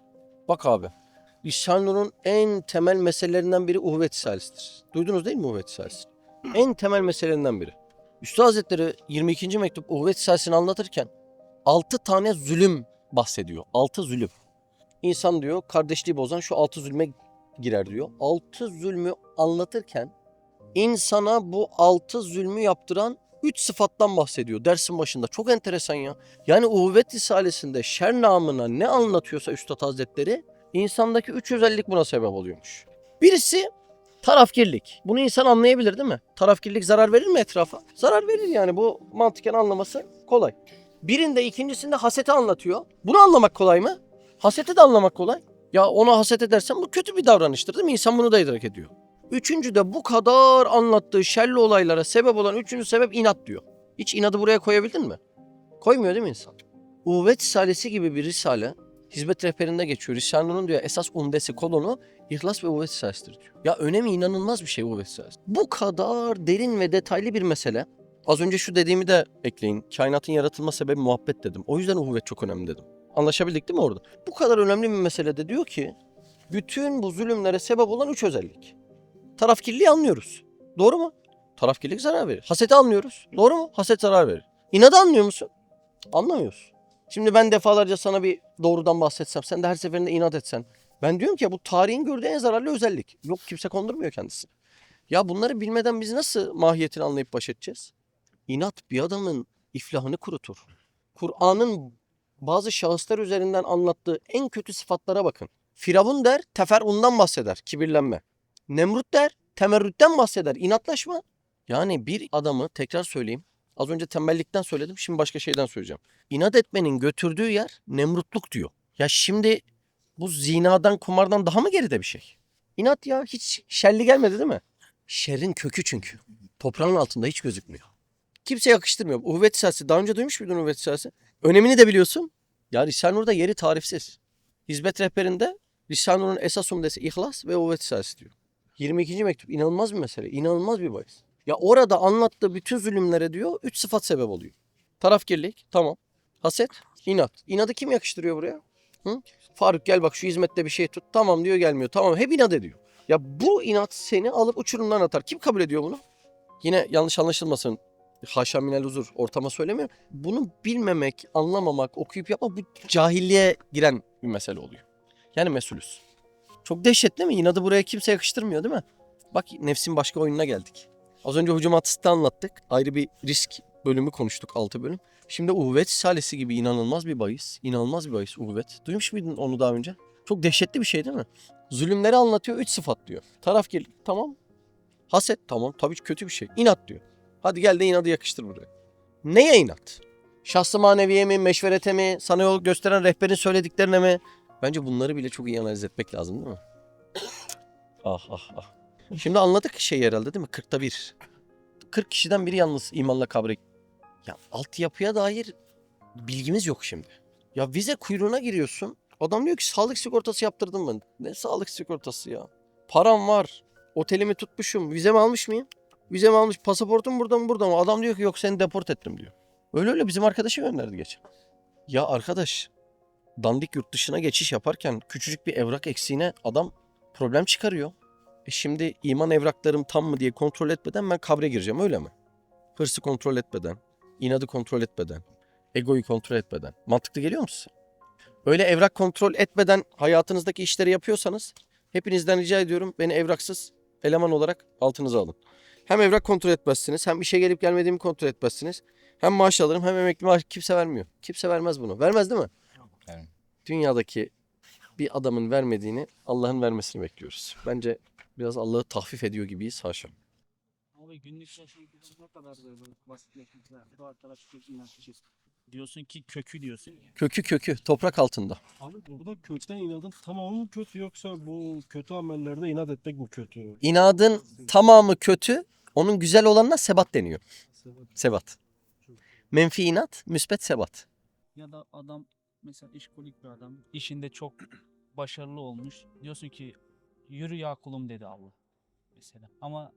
Bak abi. Risale-i Nur'un en temel meselelerinden biri uhuvvet risalesidir. Duydunuz değil mi uhuvvet risalesini? En temel meselelerinden biri. Üstad Hazretleri 22. mektup uhuvvet risalesini anlatırken 6 tane zulüm bahsediyor. 6 zulüm. İnsan diyor kardeşliği bozan şu 6 zulme girer diyor. 6 zulmü anlatırken insana bu 6 zulmü yaptıran 3 sıfattan bahsediyor dersin başında. Çok enteresan ya. Yani uhuvvet risalesinde şer namına ne anlatıyorsa Üstad Hazretleri insandaki 3 özellik buna sebep oluyormuş. Birisi tarafkirlik. Bunu insan anlayabilir değil mi? Tarafkirlik zarar verir mi etrafa? Zarar verir yani bu mantıken anlaması kolay. Birinde ikincisinde haseti anlatıyor. Bunu anlamak kolay mı? Haseti de anlamak kolay. Ya ona haset edersen bu kötü bir davranıştır değil mi? İnsan bunu da idrak ediyor. Üçüncü de bu kadar anlattığı şerli olaylara sebep olan üçüncü sebep inat diyor. Hiç inadı buraya koyabildin mi? Koymuyor değil mi insan? Uhuvvet Risalesi gibi bir risale Hizmet rehberinde geçiyor. Risale-i Nur'un diyor esas umdesi kolonu ihlas ve uhuvvet risalesidir diyor. Ya önemi inanılmaz bir şey uhuvvet risalesi. Bu kadar derin ve detaylı bir mesele. Az önce şu dediğimi de ekleyin. Kainatın yaratılma sebebi muhabbet dedim. O yüzden uhuvvet çok önemli dedim. Anlaşabildik değil mi orada? Bu kadar önemli bir meselede diyor ki bütün bu zulümlere sebep olan 3 özellik. Tarafkirliği anlıyoruz. Doğru mu? Tarafkirlik zarar verir. Haseti anlıyoruz. Doğru mu? Haset zarar verir. İnadı anlıyor musun? Anlamıyorsun. Şimdi ben defalarca sana bir doğrudan bahsetsem, sen de her seferinde inat etsen. Ben diyorum ki ya bu tarihin gördüğü en zararlı özellik. Yok kimse kondurmuyor kendisini. Ya bunları bilmeden biz nasıl mahiyetini anlayıp baş edeceğiz? İnat bir adamın iflahını kurutur. Kur'an'ın bazı şahıslar üzerinden anlattığı en kötü sıfatlara bakın. Firavun der, teferrundan bahseder, kibirlenme. Nemrut der, temerrütten bahseder, inatlaşma. Yani bir adamı tekrar söyleyeyim. Az önce tembellikten söyledim, şimdi başka şeyden söyleyeceğim. İnat etmenin götürdüğü yer nemrutluk diyor. Ya şimdi bu zinadan, kumardan daha mı geride bir şey? İnat ya hiç şerli gelmedi değil mi? Şerrin kökü çünkü. Toprağın altında hiç gözükmüyor. Kimse yakıştırmıyor. Uhuvvet risalesi. Daha önce duymuş muydun uhuvvet risalesi? Önemini de biliyorsun. Ya Risale-i Nur'da yeri tarifsiz. Hizmet rehberinde Risale-i Nur'un esas umdesi ihlas ve uhuvvet risalesi diyor. 22. mektup inanılmaz bir mesele. İnanılmaz bir bahis. Ya orada anlattığı bütün zulümlere diyor 3 sıfat sebep oluyor. Tarafkirlik, tamam. Haset, inat. İnadı kim yakıştırıyor buraya? Hı? Faruk gel bak şu hizmette bir şey tut. Tamam diyor gelmiyor. Tamam hep inat ediyor. Ya bu inat seni alıp uçurumdan atar. Kim kabul ediyor bunu? Yine yanlış anlaşılmasın. Haşa minel huzur ortama söylemiyorum. Bunu bilmemek, anlamamak, okuyup yapmak bu cahilliğe giren bir mesele oluyor. Yani mesulüz. Çok dehşet değil mi? İnadı buraya kimse yakıştırmıyor değil mi? Bak nefsin başka oyununa geldik. Az önce Hucumat-ı anlattık. Ayrı bir risk bölümü konuştuk 6 bölüm. Şimdi uhuvvet risalesi gibi inanılmaz bir bahis. İnanılmaz bir bahis uhuvvet. Duymuş muydun onu daha önce? Çok dehşetli bir şey değil mi? Zulümleri anlatıyor 3 sıfat diyor. Tarafkirlik tamam. Haset tamam tabii ki kötü bir şey. İnat diyor. Hadi gel de inadı yakıştır buraya. Neye inat? Şahsı maneviye mi, meşverete mi, sana yol gösteren rehberin söylediklerine mi? Bence bunları bile çok iyi analiz etmek lazım değil mi? Ah ah ah. Şimdi anladık şey herhalde değil mi? 40'ta 1. 40 kişiden biri yalnız imanla kabre. Ya altyapıya dair bilgimiz yok şimdi. Ya vize kuyruğuna giriyorsun. Adam diyor ki sağlık sigortası yaptırdım ben. Ne sağlık sigortası ya? Param var. Otelimi tutmuşum. Vizemi almış mıyım? Vizemi almış. Pasaportum burada mı burada mı? Adam diyor ki yok seni deport ettim diyor. Öyle bizim arkadaşı gönderdi geçen. Ya arkadaş dandik yurt dışına geçiş yaparken küçücük bir evrak eksiğine adam problem çıkarıyor. Şimdi iman evraklarım tam mı diye kontrol etmeden ben kabre gireceğim öyle mi? Hırsı kontrol etmeden, inadı kontrol etmeden, egoyu kontrol etmeden. Mantıklı geliyor mu size? Öyle evrak kontrol etmeden hayatınızdaki işleri yapıyorsanız hepinizden rica ediyorum beni evraksız eleman olarak altınıza alın. Hem evrak kontrol etmezsiniz, hem işe gelip gelmediğimi kontrol etmezsiniz. Hem maaş alırım hem emekli maaş kimse vermiyor. Kimse vermez bunu. Vermez değil mi? Evet. Dünyadaki bir adamın vermediğini Allah'ın vermesini bekliyoruz. Bence biraz Allah'ı tahfif ediyor gibiyiz haşa. Abi günlük yaşantıda ne kadar böyle basitleşmişler. Bu arkadaş gözünden diyorsun ki kökü diyorsun. Kökü toprak altında. Abi burada kökten inadın tamamı mı kötü yoksa bu kötü amellerde inat etmek mi kötü? İnadın tamamı kötü, onun güzel olanına sebat deniyor. Sebat. Menfi inat, müsbet sebat. Ya da adam mesela işkolik bir adam. İşinde çok başarılı olmuş. Diyorsun ki yürü ya kulum dedi Allah. Mesela. Ama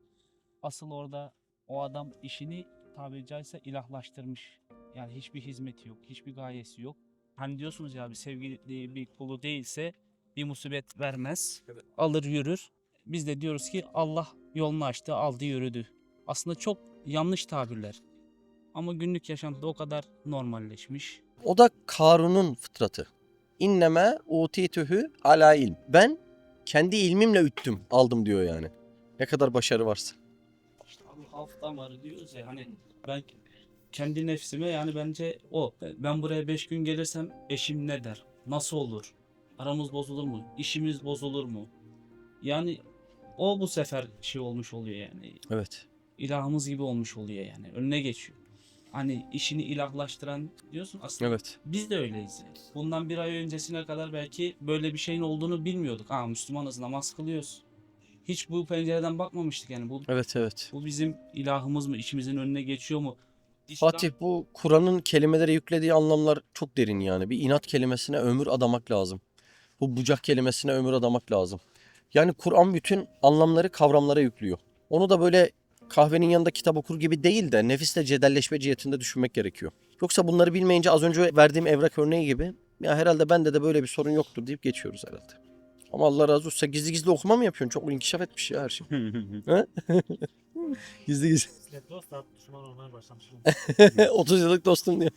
asıl orada o adam işini tabiri caizse ilahlaştırmış. Yani hiçbir hizmeti yok, hiçbir gayesi yok. Hani diyorsunuz ya bir sevgili bir kulu değilse bir musibet vermez, alır yürür. Biz de diyoruz ki Allah yolunu açtı, aldı yürüdü. Aslında çok yanlış tabirler. Ama günlük yaşantıda o kadar normalleşmiş. O da Karun'un fıtratı. İnneme utitühü ala ilm. Ben kendi ilmimle üttüm, aldım diyor yani. Ne kadar başarı varsa. İşte abi halk damarı diyoruz ya hani ben kendi nefsime yani bence o. Ben buraya 5 gün gelirsem eşim ne der? Nasıl olur? Aramız bozulur mu? İşimiz bozulur mu? Yani o bu sefer şey olmuş oluyor yani. Evet. İlahımız gibi olmuş oluyor yani. Önüne geçiyor. Hani işini ilahlaştıran diyorsun aslında. Evet. Biz de öyleyiz. Yani. Bundan bir ay öncesine kadar belki böyle bir şeyin olduğunu bilmiyorduk. Müslümanız, namaz kılıyoruz. Hiç bu pencereden bakmamıştık yani. Evet. Bu bizim ilahımız mı? İşimizin önüne geçiyor mu? Fatih, bu Kur'an'ın kelimelere yüklediği anlamlar çok derin yani. Bir inat kelimesine ömür adamak lazım. Bu bucak kelimesine ömür adamak lazım. Yani Kur'an bütün anlamları kavramlara yüklüyor. Onu da böyle kahvenin yanında kitap okur gibi değil de nefisle cedelleşme cihetinde düşünmek gerekiyor. Yoksa bunları bilmeyince az önce verdiğim evrak örneği gibi ya herhalde bende de böyle bir sorun yoktur deyip geçiyoruz herhalde. Ama Allah razı olsun. Sen gizli gizli okuma mı yapıyorsun? Çok inkişaf etmiş ya her şey. He? Gizli gizli. Dost düşman olmaya başlamışım. 30 yıllık dostum diyor.